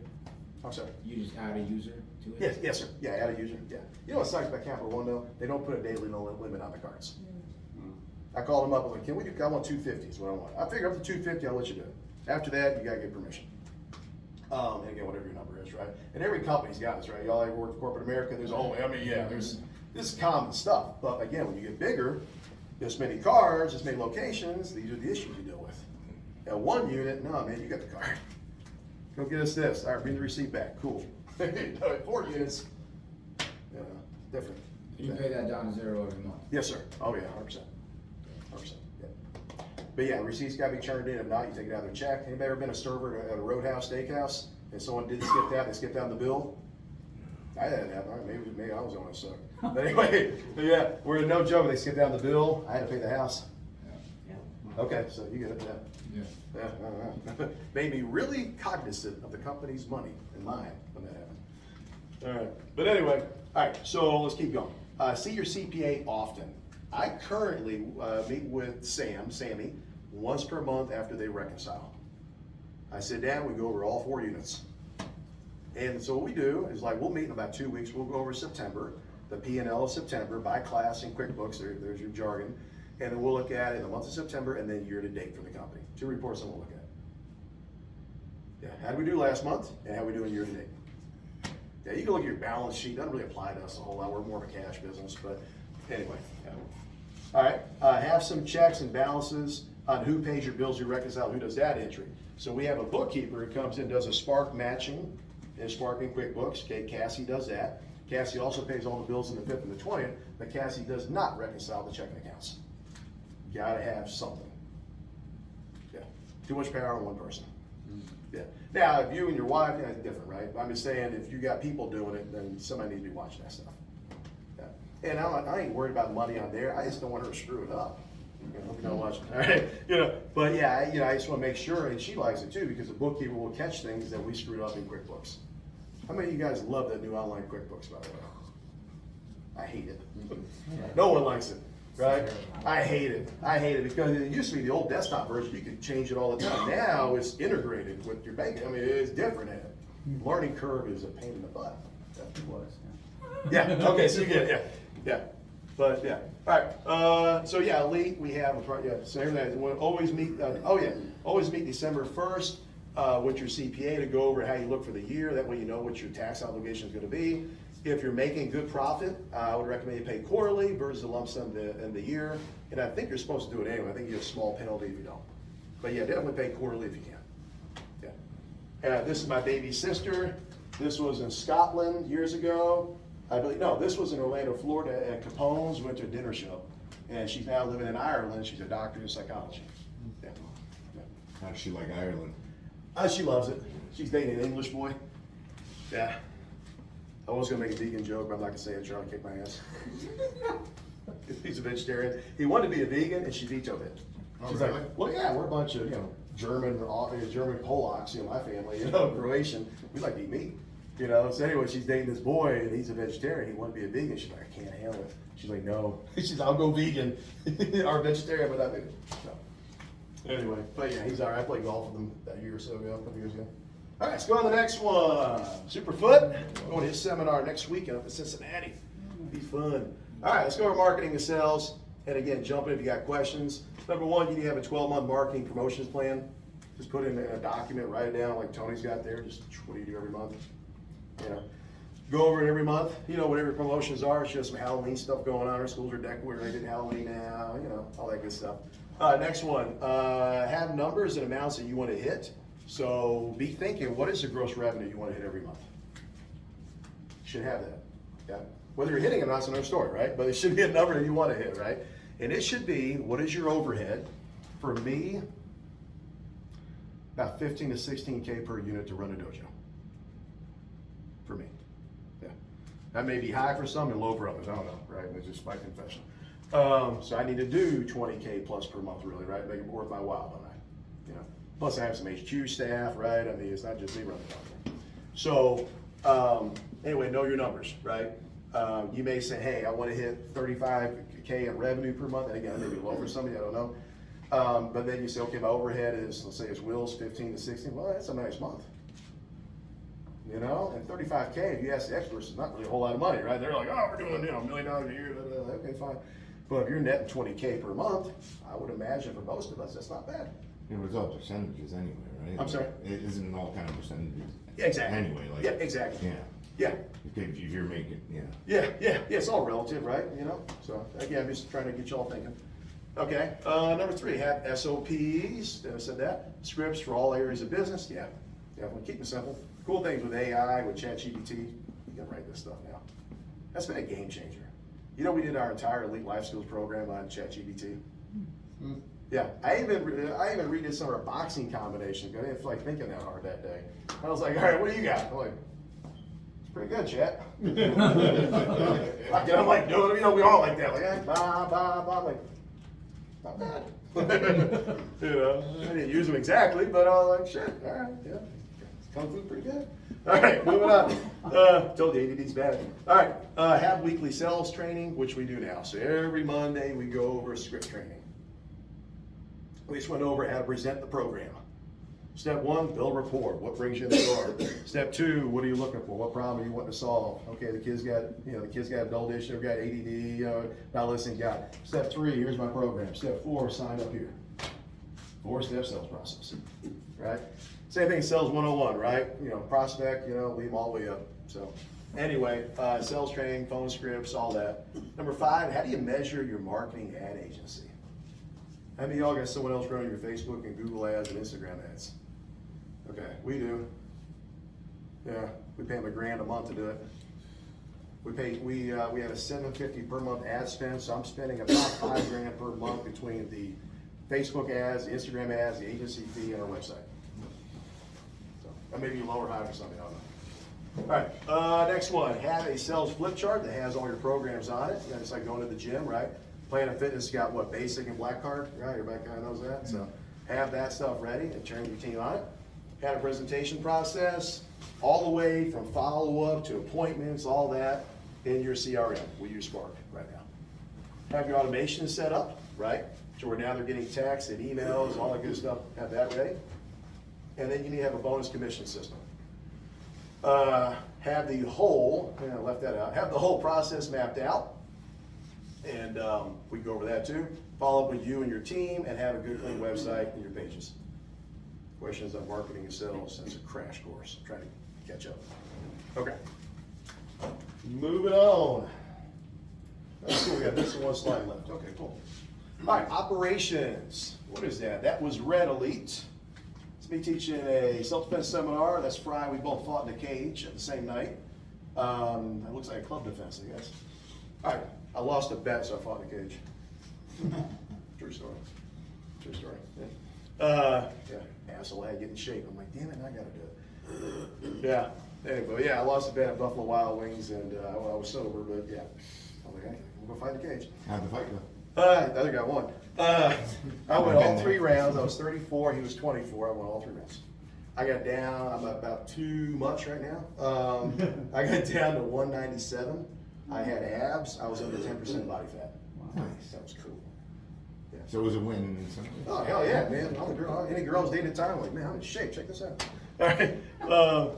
I'm sorry. You just add a user to it? Yes, yes, sir. Yeah, add a user, yeah. You know what sucks about Capital One though? They don't put a daily limit on the cards. I called them up, I'm like, can we do, I want 250 is what I want. I figure up to 250, I'll let you do it. After that, you gotta get permission. And again, whatever your number is, right? And every company's got this, right? Y'all ever work for corporate America? There's always, I mean, yeah, this is common stuff. But again, when you get bigger, this many cards, this many locations, these are the issues you deal with. At one unit, no, man, you got the card. Go get us this. All right, bring the receipt back. Cool. 4 units, different. You pay that down to 0 every month? Yes, sir. Oh, yeah, 100%. 100%. Yeah. But yeah, receipts got to be turned in. If not, you take it out of their check. Anybody ever been a server at a Roadhouse Steakhouse and someone did skip that? They skipped down the bill. I had that. All right, maybe I was the one that sucked. But anyway, but yeah, we're no joke. They skipped down the bill. I had to pay the house. Okay, so you get it. Yeah. Yeah. Made me really cognizant of the company's money and mine when that happened. All right, but anyway, all right. So let's keep going. See your CPA often. I currently meet with Sammy, once per month after they reconcile. I sit down, we go over all 4 units. And so what we do is like, we'll meet in about 2 weeks, we'll go over September, the P&L of September by class in QuickBooks, there's your jargon. And then we'll look at it in the month of September and then year to date for the company. 2 reports that we'll look at. Yeah, how did we do last month and how we do in year to date? Yeah, you can look at your balance sheet, doesn't really apply to us a whole lot, we're more of a cash business, but anyway. Yeah. All right, have some checks and balances on who pays your bills, you reconcile, who does that entry. So we have a bookkeeper who comes in, does a Spark matching in Spark in QuickBooks. Okay, Cassie does that. Cassie also pays all the bills in the 5th and the 20th, but Cassie does not reconcile the checking accounts. Gotta have something. Yeah, too much power on one person. Yeah. Now, if you and your wife, yeah, it's different, right? I'm just saying, if you got people doing it, then somebody needs to be watching that stuff. Yeah. And I ain't worried about money on there. I just don't want her to screw it up. Hope you don't watch it. All right. But yeah, I just want to make sure, and she likes it too, because the bookkeeper will catch things that we screwed up in QuickBooks. How many of you guys love that new online QuickBooks, by the way? I hate it. No one likes it, right? I hate it because it used to be the old desktop version. You could change it all the time. Now it's integrated with your banking. I mean, it's different. Learning curve is a pain in the butt. It was, Yeah. Okay. So you get it. Yeah. But yeah. All right. So yeah, Lee, we have so everything. We'll always meet. Always meet December 1st with your CPA to go over how you look for the year. That way you know what your tax obligation is going to be. If you're making good profit, I would recommend you pay quarterly versus a lump sum in the year. And I think you're supposed to do it anyway. I think you get a small penalty if you don't. But yeah, definitely pay quarterly if you can. Yeah. This is my baby sister. This was in Scotland years ago. I believe, no, this was in Orlando, Florida at Capone's, went to a dinner show. And she's now living in Ireland. She's a doctor in psychology. Yeah. How does she like Ireland? She loves it. She's dating an English boy. Yeah. I was gonna make a vegan joke, but I'm not gonna say it. Charlie kicked my ass. He's a vegetarian. He wanted to be a vegan, and she vetoed it. She's really? like, well, yeah, we're a bunch of German Polacks, my family, Croatian. We like to eat meat, So anyway, she's dating this boy, and he's a vegetarian. He wanted to be a vegan. She's like, I can't handle it. She's like, no. She's, I'll go vegan or vegetarian, but not vegan. No. Anyway, but yeah, he's all right. I played golf with him that year or so ago, a couple years ago. All right, let's go on to the next one. Superfoot, going to his seminar next week up in Cincinnati. Be fun. All right, let's go over marketing and sales. And again, jump in if you got questions. Number one, you need to have a 12-month marketing promotions plan. Just put it in a document, write it down like Tony's got there. Just what do you do every month? Go over it every month. Whatever your promotions are. It's just some Halloween stuff going on. Our schools are decorated. They did Halloween now. All that good stuff. Next one, have numbers and amounts that you want to hit. So be thinking, what is the gross revenue you want to hit every month? You should have that. Yeah. Whether you're hitting it or not, it's another story, right? But it should be a number that you want to hit, right? And it should be, what is your overhead? For me, about 15 to 16K per unit to run a dojo. For me. Yeah. That may be high for some and low for others. I don't know, right? It's just my confession. So I need to do 20K plus per month, really, right? Make it worth my while, don't I? Plus I have some HQ staff, right? I mean, it's not just me running the company. So anyway, know your numbers, right? You may say, hey, I want to hit 35K in revenue per month. And again, maybe low for somebody, I don't know. But then you say, okay, my overhead is, let's say it's Will's 15 to 16. Well, that's a nice month. And 35K, if you ask the experts, it's not really a whole lot of money, right? They're like, oh, we're doing $1 million a year. Okay, fine. But if you're netting 20K per month, I would imagine for most of us, that's not bad. It was all percentages anyway, right? I'm sorry? It isn't all kind of percentages. Yeah, exactly. Anyway, Yeah, exactly. Yeah. Yeah. If you're making, Yeah, it's all relative, right? So again, I'm just trying to get y'all thinking. Okay, number 3, have SOPs. I said that. Scripts for all areas of business. Yeah, definitely keep it simple. Cool things with AI, with ChatGPT. You can write this stuff now. That's been a game changer. We did our entire Elite Life Skills program on ChatGPT. Yeah, I even redid some of our boxing combinations. I didn't feel like thinking that hard that day. I was like, all right, what do you got? I'm like, it's pretty good, chat. I'm like, doing it, we all like that. Like, I'm like, not bad. I didn't use them exactly, but I was like, sure, all right, yeah. Kung Fu pretty good. All right, moving on. Told you ADD's bad. All right, have weekly sales training, which we do now. So every Monday we go over script training. We just went over how to present the program. Step one, build rapport. What brings you in the door? Step two, what are you looking for? What problem are you wanting to solve? Okay, the kid's got adult issue, got ADD, not listening, got it. Step three, here's my program. Step four, sign up here. 4-step sales process, right? Same thing, sales 101, right? Prospect, lead them all the way up. So anyway, sales training, phone scripts, all that. Number 5, how do you measure your marketing ad agency? How many of y'all got someone else running your Facebook and Google ads and Instagram ads? Okay, we do. Yeah, we pay them $1,000 a month to do it. We have a $750 per month ad spend, so I'm spending about $5,000 per month between the Facebook ads, the Instagram ads, the agency fee, and our website. So that may be lower or higher for something, I don't know. All right, next one, have a sales flip chart that has all your programs on it. It's like going to the gym, right? Planet Fitness got what, basic and black card, right? Everybody kind of knows that. So have that stuff ready and train your team on it. Have a presentation process, all the way from follow-up to appointments, all that in your CRM. We use Spark right now. Have your automation set up, right? So where now they're getting texts and emails, all that good stuff, have that ready. And then you need to have a bonus commission system. Have the whole, I left that out, have the whole process mapped out. And we can go over that too. Follow up with you and your team and have a good clean website and your pages. Questions on marketing and sales, that's a crash course. I'm trying to catch up. Okay. Moving on. That's cool, we got this one slide left. Okay, cool. All right, operations. What is that? That was Red Elite. It's me teaching a self-defense seminar. That's Friday. We both fought in a cage at the same night. It looks like a club defense, I guess. All right, I lost a bet, so I fought in a cage. True story. True story. Yeah. Asshole, I had to get in shape. I'm like, damn it, I gotta do it. Yeah. Anyway, I lost a bet at Buffalo Wild Wings, and I was sober, but yeah. I'm like, hey, we'll go fight in the cage. How'd the fight go? The other guy won. I went all 3 rounds. I was 34. He was 24. I won all 3 rounds. I got down. I'm about too much right now. I got down to 197. I had abs. I was under 10% body fat. Nice. That was cool. Yeah. So it was a win in some way? Oh hell yeah, man! Any girls dating at the time, like, man, I'm in shape. Check this out. All right.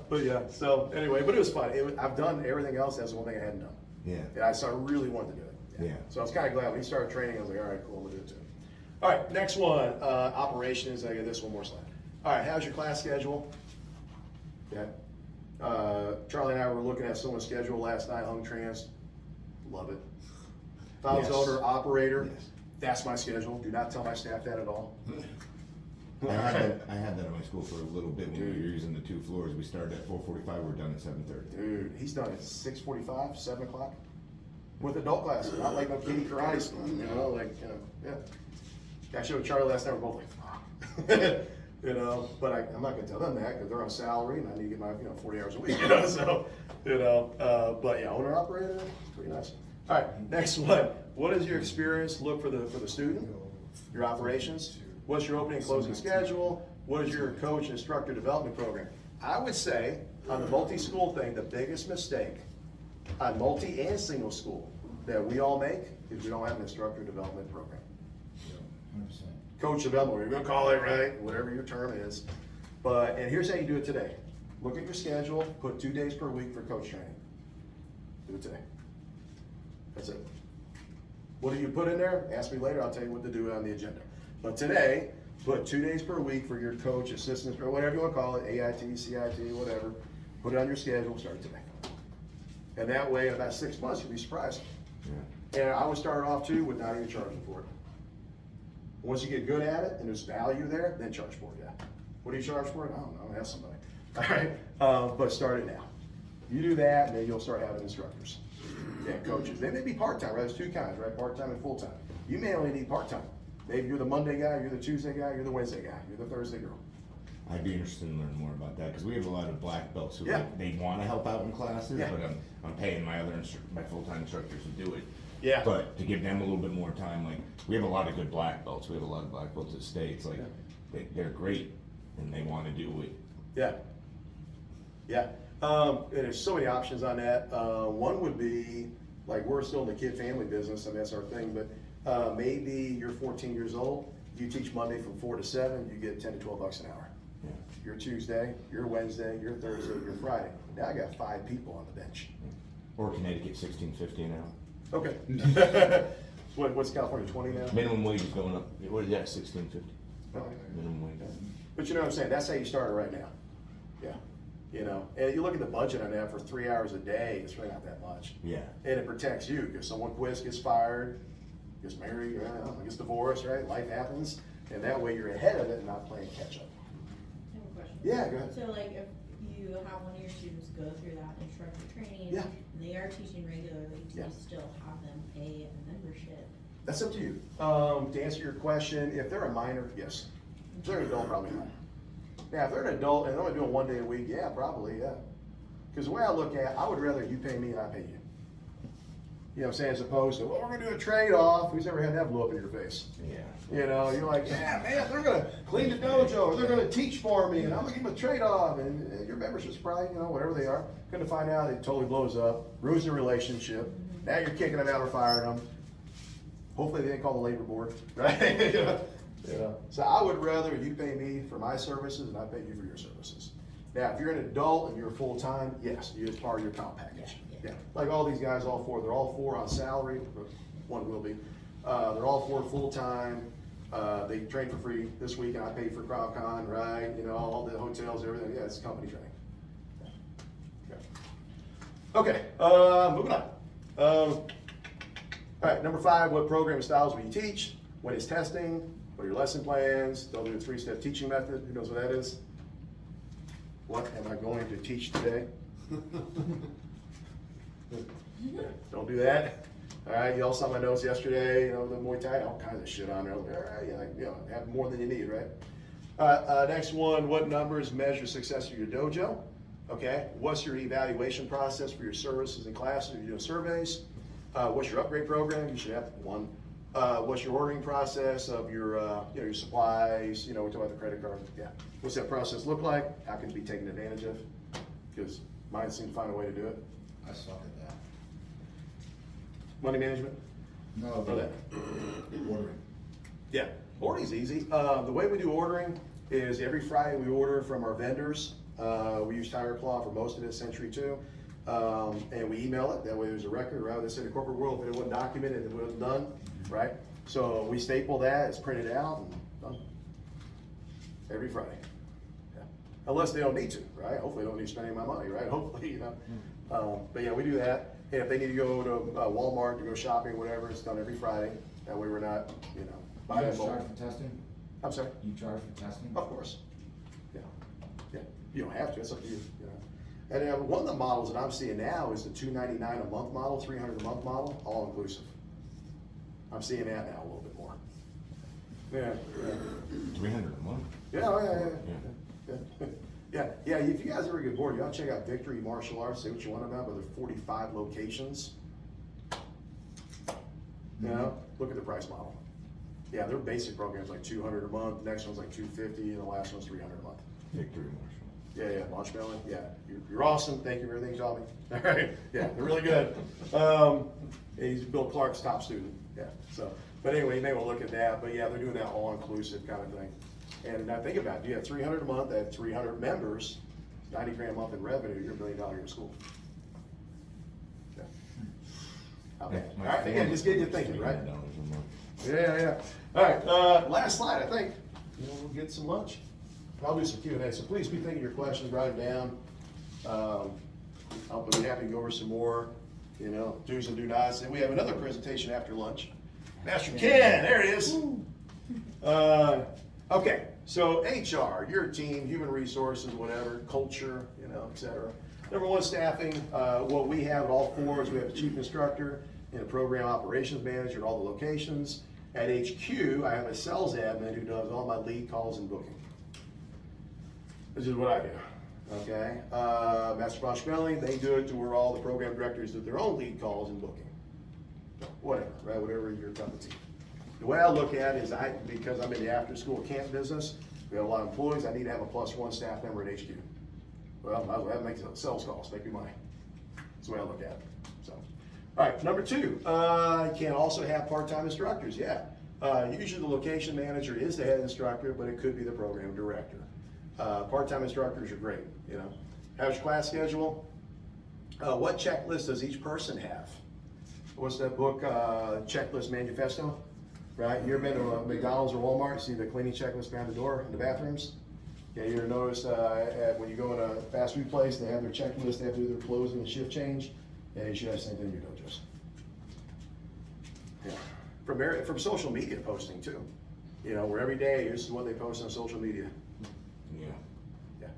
But yeah. So anyway, but it was fun. I've done everything else. That's the one thing I hadn't done. Yeah. So I really wanted to do it. Yeah. So I was kind of glad when he started training. I was like, all right, cool, we'll do it too. All right, next one, operations. I got this one more slide. All right, how's your class schedule? Okay. Charlie and I were looking at someone's schedule last night, hung trans. Love it. If I was Yes. owner, operator, Yes. that's my schedule. Do not tell my staff that at all. I had that at my school for a little bit when we were using the 2 floors. We started at 4:45, we're done at 7:30. Dude, he's done at 6:45, 7 o'clock. With adult classes, not like no kiddie karate school, yeah. I showed Charlie last night, we're both like, fuck. But I'm not gonna tell them that, because they're on salary, and I need to get my, 40 hours a week, so, but yeah, owner operator, pretty nice. All right, next one, what is your experience look for the student, your operations? What's your opening and closing schedule? What is your coach instructor development program? I would say, on the multi-school thing, the biggest mistake on multi and single school that we all make is we don't have an instructor development program. 100%. Coach development, you're gonna call it, right, whatever your term is. And here's how you do it today. Look at your schedule, put 2 days per week for coach training. Do it today. That's it. What do you put in there? Ask me later, I'll tell you what to do on the agenda. But today, put 2 days per week for your coach, assistant, or whatever you wanna call it, AIT, CIT, whatever. Put it on your schedule, start today. And that way, in about 6 months, you'll be surprised. Yeah. And I would start off too with not even charging for it. Once you get good at it and there's value there, then charge for it, yeah. What do you charge for it? I don't know, ask somebody. All right, but start it now. You do that, and then you'll start having instructors. Yeah, coaches. They may be part-time, right? There's 2 kinds, right? Part-time and full-time. You may only need part-time. Maybe you're the Monday guy, you're the Tuesday guy, you're the Wednesday guy, you're the Thursday girl. I'd be interested in learning more about that, because we have a lot of black belts who Yeah. they want to help out in classes, Yeah. but I'm paying my my full-time instructors to do it. Yeah. But to give them a little bit more time, like, we have a lot of good black belts. We have a lot of black belts at States. Like, they're great, and they want to do it. Yeah. Yeah. And there's so many options on that. One would be, like, we're still in the kid family business, I mean, that's our thing, but maybe you're 14 years old, you teach Monday from 4 to 7, you get $10 to $12 an hour. Yeah. your Tuesday, your Wednesday, your Thursday, your Friday. Now I got 5 people on the bench. Or Connecticut 16.50 an hour. Okay. What's California, 20 now? Minimum wage is going up. What is that, 16.50? Okay. Minimum wage. But you know what I'm saying, that's how you start it right now. Yeah, you know, and you look at the budget on that for 3 hours a day, it's really not that much. Yeah. And it protects you, because someone quits, gets fired, gets married, gets divorced, right? Life happens, and that way you're ahead of it and not playing catch up. I have a question. Yeah, go ahead. So like if you have one of your students go through that instructor training, Yeah. and they are teaching regularly, do Yeah. you still have them pay a membership? That's up to you. To answer your question, if they're a minor, yes. If they're an adult, probably not. Now, if they're an adult and they're only doing 1 day a week, yeah, probably, yeah. Because the way I look at it, I would rather you pay me and I pay you. You know what I'm saying? As opposed to, well, we're gonna do a trade-off. Who's ever had that blow up in your face? Yeah. You know, you're like, yeah, man, they're gonna clean the dojo, or they're gonna teach for me, and I'm gonna give them a trade-off, and your membership's probably, you know, whatever they are. Gonna find out it totally blows up, ruins the relationship. Now you're kicking them out or firing them. Hopefully they didn't call the labor board, right? You know, so I would rather you pay me for my services and I pay you for your services. Now, if you're an adult and you're full-time, yes, it's part of your comp package. Yeah. Like all these guys, all 4, they're all 4 on salary, but one will be. They're all 4 full-time. They train for free this week and I pay for CrowdCon, right? You know, all the hotels, everything. Yeah, it's company training. Okay, moving on. All right, number 5, what program styles will you teach? When is testing? What are your lesson plans? They'll do a 3-step teaching method. Who knows what that is? What am I going to teach today? Don't do that. All right, you all saw my notes yesterday, you know, the Muay Thai, all kinds of shit on there. All right, you know, have more than you need, right? Next one, what numbers measure success of your dojo? Okay, what's your evaluation process for your services and classes? Are you doing surveys? What's your upgrade program? You should have one. What's your ordering process of your, you know, your supplies? You know, we talk about the credit card. Yeah. What's that process look like? How can it be taken advantage of? Because mine seem to find a way to do it. I suck at that. Money management? No, Or but that? ordering. Yeah, ordering is easy. The way we do ordering is every Friday we order from our vendors. We use Tiger Claw for most of it, Century 2. And we email it. That way there's a record, right? They say in the corporate world, if it wasn't documented, it wasn't done, right? So we staple that, it's printed out, and done. Every Friday. Yeah. Unless they don't need to, right? Hopefully they don't need to spend any of my money, right? Hopefully, you know. But yeah, we do that. And if they need to go to Walmart to go shopping, whatever, it's done every Friday. That way we're not, you know, You buying guys bulk. charge for testing? I'm sorry? You charge for testing? Of course. Yeah. Yeah. You don't have to. It's up to you. You know. And one of the models that I'm seeing now is the $299 a month model, $300 a month model, all inclusive. I'm seeing that now a little bit more. Yeah. 300 a month. Yeah. Yeah. If you guys ever get bored, y'all check out Victory Martial Arts. See what you want about. But there's 45 locations. You know, look at the price model. Yeah, their basic program's like $200 a month. Next one's like $250, and the last one's $300 a month. Victory Marshall. Yeah, Launch Melon. Yeah, you're awesome. Thank you for everything you taught me. All right, yeah, they're really good. He's Bill Clark's top student. Yeah, so, but anyway, you may want to look at that. But yeah, they're doing that all-inclusive kind of thing. And now think about it. You have 300 a month. They have 300 members. 90 grand a month in revenue. You're $1 million a year school. Yeah. How bad? All right, again, just get you thinking, right? $300 a month. Yeah. All right, last slide, I think. You know, we'll get some lunch. I'll do some Q&A, so please be thinking of your questions, write them down. I'll be happy to go over some more, you know, do's and do nots. And we have another presentation after lunch. Master Ken, there it is. Okay, so HR, your team, human resources, whatever, culture, you know, et cetera. Number 1, staffing. What we have at all 4 is we have a chief instructor and a program operations manager at all the locations. At HQ, I have a sales admin who does all my lead calls and booking. This is what I do, okay? Master Bosch Spelling, they do it to where all the program directors do their own lead calls and booking. Whatever, right, whatever your cup of tea. The way I look at it is because I'm in the after-school camp business, we have a lot of employees, I need to have a +1 staff member at HQ. Well, might as well have make sales calls, make me money. That's the way I look at it, so. All right, number 2, you can also have part-time instructors, yeah. Usually the location manager is the head instructor, but it could be the program director. Part-time instructors are great, you know. How's your class schedule? What checklist does each person have? What's that book, Checklist Manifesto? Right, you ever been to a McDonald's or Walmart, see the cleaning checklist behind the door in the bathrooms? Yeah, you ever notice when you go in a fast food place, they have their checklist, they have to do their closing and shift change? Yeah, you should have the same thing in your dojos. Yeah. From social media posting too. You know, where every day, this is what they post on social media. Yeah. Yeah.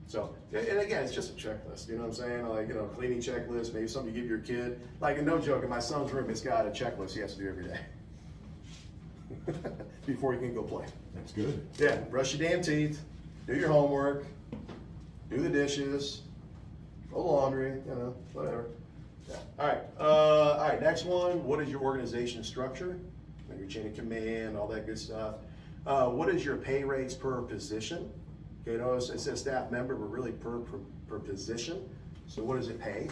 So, and again, it's just a checklist, you know what I'm saying? Like, you know, cleaning checklist, maybe something you give your kid. Like, no joke, in my son's room, it's got a checklist he has to do every day. Before he can go play. That's good. Yeah, brush your damn teeth, do your homework, do the dishes, fold laundry, you know, whatever. Yeah. All right, next one, what is your organization structure? Like your chain of command, all that good stuff. What is your pay rates per position? Okay, notice it says staff member, but really per position. So what does it pay?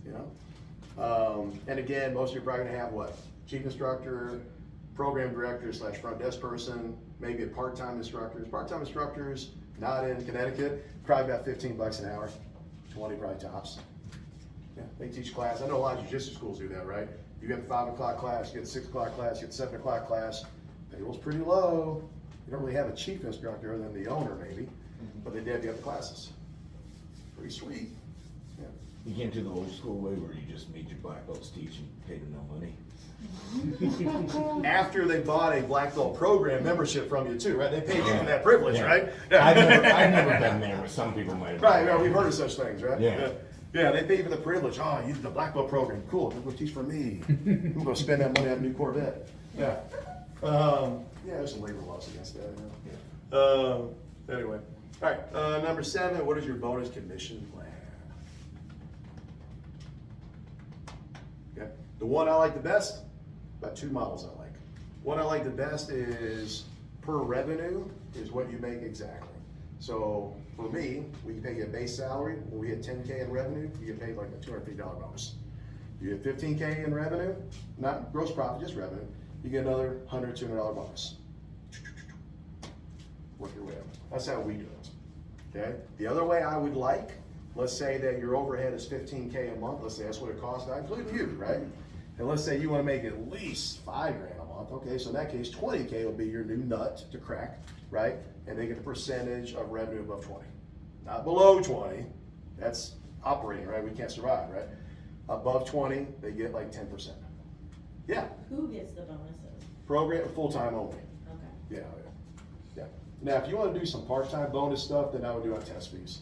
You know? And again, most of you are probably gonna have what? Chief instructor, program director / front desk person, maybe a part-time instructors. Part-time instructors, not in Connecticut, probably about 15 bucks an hour, 20 probably tops. Yeah, they teach class. I know a lot of jiu-jitsu schools do that, right? You get the 5 o'clock class, you get the 6 o'clock class, you get the 7 o'clock class. Payroll's pretty low. You don't really have a chief instructor other than the owner maybe, but they did the other classes. Pretty sweet. Yeah. You can't do the old school way where you just made your black belts teach and paid them no money. After they bought a black belt program membership from you too, right? They paid you for that privilege, Yeah. right? I've never been there, but some people might have. Right, we've heard of such things, right? Yeah. Yeah, they pay for the privilege. Oh, you did the black belt program. Cool, you're gonna teach for me. I'm gonna spend that money on a new Corvette. Yeah. Yeah, there's some labor laws against that. Yeah. Anyway, all right. Number 7. What is your bonus commission plan? Okay. The one I like the best. About 2 models I like. One I like the best is per revenue is what you make exactly. So for me, we pay you a base salary. When we hit 10K in revenue, you get paid like a $250 bonus. You get 15K in revenue, not gross profit, just revenue, you get another $100, $200 bonus. Work your way up. That's how we do it. Okay? The other way I would like, let's say that your overhead is 15K a month. Let's say that's what it costs. I include you, right? And let's say you want to make at least $5,000 a month. Okay, so in that case, 20K will be your new nut to crack, right? And they get a percentage of revenue above 20, not below 20. That's operating, right? We can't survive, right? Above 20, they get like 10%. Yeah, Who gets the bonuses? program full-time only. Okay. Yeah. Now, if you want to do some part-time bonus stuff, then I would do on test fees,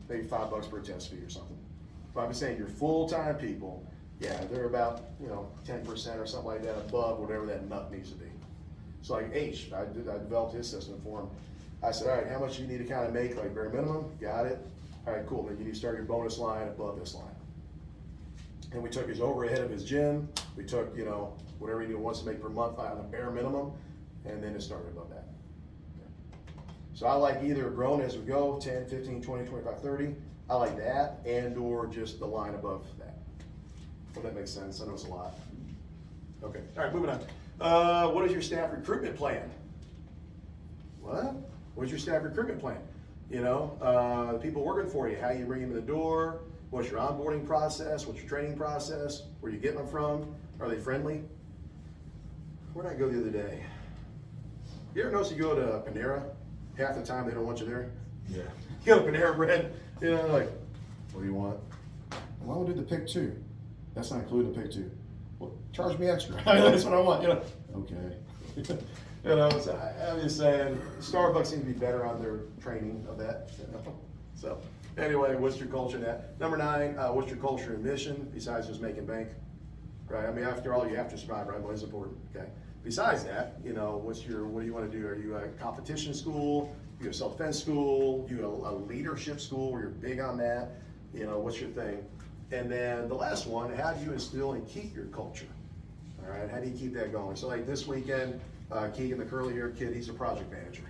maybe $5 per test fee or something. But I'm saying your full-time people, yeah, they're about 10% or something like that above whatever that nut needs to be. So like H, I developed his system for him. I said, all right, how much do you need to kind of make, like bare minimum? Got it. All right, cool. Then you need to start your bonus line above this line. And we took his overhead of his gym. We took, whatever he wants to make per month on a bare minimum, and then it started above that. So I like either growing as we go, 10, 15, 20, 25, 30. I like that, and or just the line above that. Well, that makes sense. I know it's a lot. Okay, all right, moving on. What is your staff recruitment plan? What? What's your staff recruitment plan? The people working for you, how you bring them in the door, what's your onboarding process, what's your training process, where you getting them from, are they friendly? Where did I go the other day? You ever notice you go to Panera, half the time they don't want you there? Yeah. You go to Panera Bread, like, what do you want? Well, we'll do the pick 2. That's not including the pick 2. Well, charge me extra. That's what I want, Okay. So I'm just saying, Starbucks seems to be better on their training of that. So anyway, what's your culture in that? Number 9, what's your culture and mission besides just making bank? Right. I mean, after all, you have to survive, right? Money's important. Okay. Besides that, what do you want to do? Are you a competition school? You a self-defense school? You a leadership school where you're big on that? What's your thing? And then the last one, how do you instill and keep your culture? All right, how do you keep that going? So like this weekend, Keegan, the curly haired kid, he's a project manager.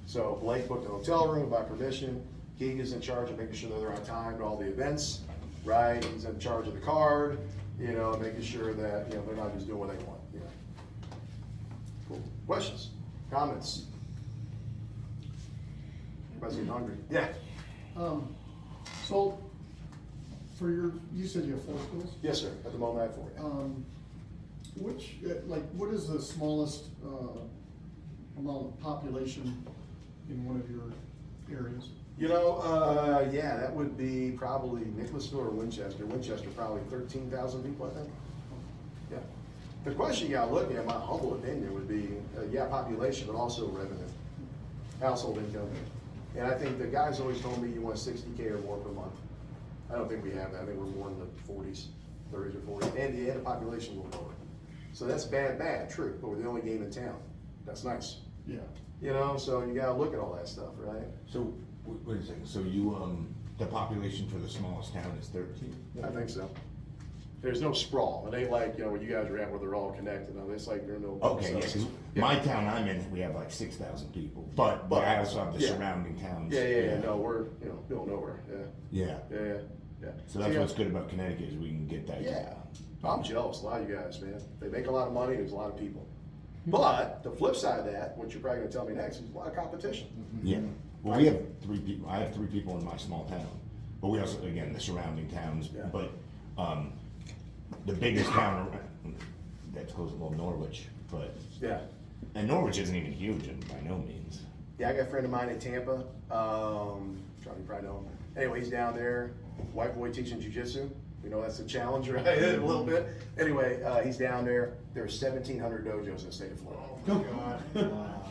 So Blake booked a hotel room by permission. Keegan's in charge of making sure that they're on time to all the events, right? He's in charge of the card, making sure that, they're not just doing what they want, Cool. Questions, comments? President Hungry. Yeah. So, for your, you said you have 4 schools? Yes, sir. At the moment, I have 4. Which, like, what is the smallest, amount of population in one of your areas? You know, yeah, that would be probably Nicholasville or Winchester. Winchester, probably 13,000 people, I think. Yeah. The question you gotta look at, my humble opinion, would be, yeah, population, but also revenue, household income. And I think the guys always told me you want 60K or more per month. I don't think we have that. I think we're more in the 40s, 30s or 40s, and the population a little lower. So that's bad, true, but we're the only game in town. That's nice. Yeah. You know, so you gotta look at all that stuff, right? So, wait a second, so you, the population for the smallest town is 13? I think so. There's no sprawl. It ain't like, you know, where you guys are at where they're all connected. No, it's like there's no. Okay, yeah, 'cause my town I'm in, we have like 6,000 people, but I also have the Yeah. surrounding towns. Yeah, no, we're, you know, middle of nowhere, Yeah, yeah. so that's yeah. what's good about Connecticut is we can get that. Yeah, I'm jealous, a lot of you guys, man. They make a lot of money, there's a lot of people. But the flip side of that, what you're probably gonna tell me next, is a lot of competition. Yeah, well, we have 3 people, I have 3 people in my small town, but we also, again, the surrounding towns, Yeah. but, the biggest town, that's close to little Norwich, but, Yeah. and Norwich isn't even huge and by no means. Yeah, I got a friend of mine in Tampa, Charlie, you probably know him. Anyway, he's down there, white boy teaching jujitsu. We know that's a challenge, right? A little bit. Anyway, he's down there. There's 1,700 dojos in the state of Florida. Oh, my God.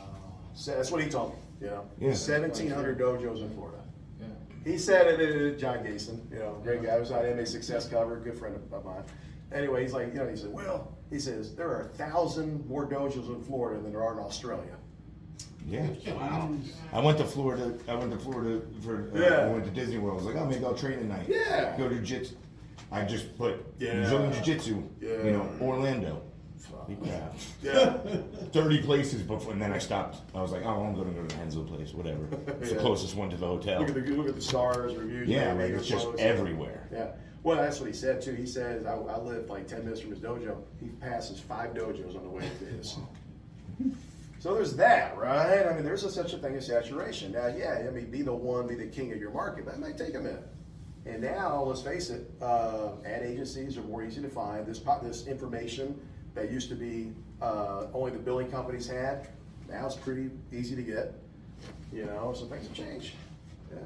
So that's what he told me, you know? Yeah. 1,700 dojos in Florida. Yeah. He said it, John Gason, you know, great guy, was on MA Success cover, good friend of mine. Anyway, he's like, you know, he said, well, he says, there are 1,000 more dojos in Florida than there are in Australia. Yeah. Wow. I went to Florida for, Yeah. I went to Disney World, I was like, oh, maybe I'll train tonight. Yeah. Go to jiu-jitsu. I just put Yeah. Brazilian Jiu-Jitsu, Yeah. you know, Orlando. Yeah. Yeah. 30 places before, and then I stopped. I was like, oh, I'm gonna go to the Hensel place, whatever. It's the Yeah. closest one to the hotel. Look at the stars, reviews. Yeah, man, like it's just quotes. everywhere. Yeah. Well, that's what he said too. He says, I live like 10 minutes from his dojo. He passes 5 dojos on the way to his. So there's that, right? I mean, there's such a thing as saturation. Now, yeah, I mean, be the one, be the king of your market, but that might take a minute. And now, let's face it, ad agencies are more easy to find. This information that used to be only the billing companies had, now it's pretty easy to get. You know, so things have changed. Yeah.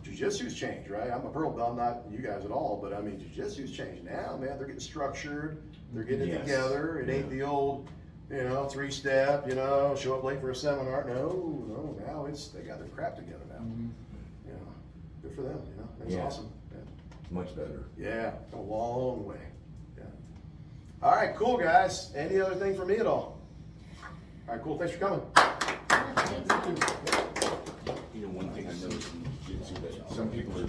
Jiu-jitsu's changed, right? I'm a pearl belt, not you guys at all, but I mean, jiu-jitsu's changed now, man. They're getting structured, they're getting it Yes. together. It ain't the old, you know, 3-step, you know, show up late for a seminar. No, now they got their crap together now. You know, good for them, you know, that's Yeah. awesome. Much better. Yeah, a long way. Yeah. All right, cool, guys. Any other thing for me at all? All right, cool. Thanks for coming. You know, one thing I noticed in jiu-jitsu that some people are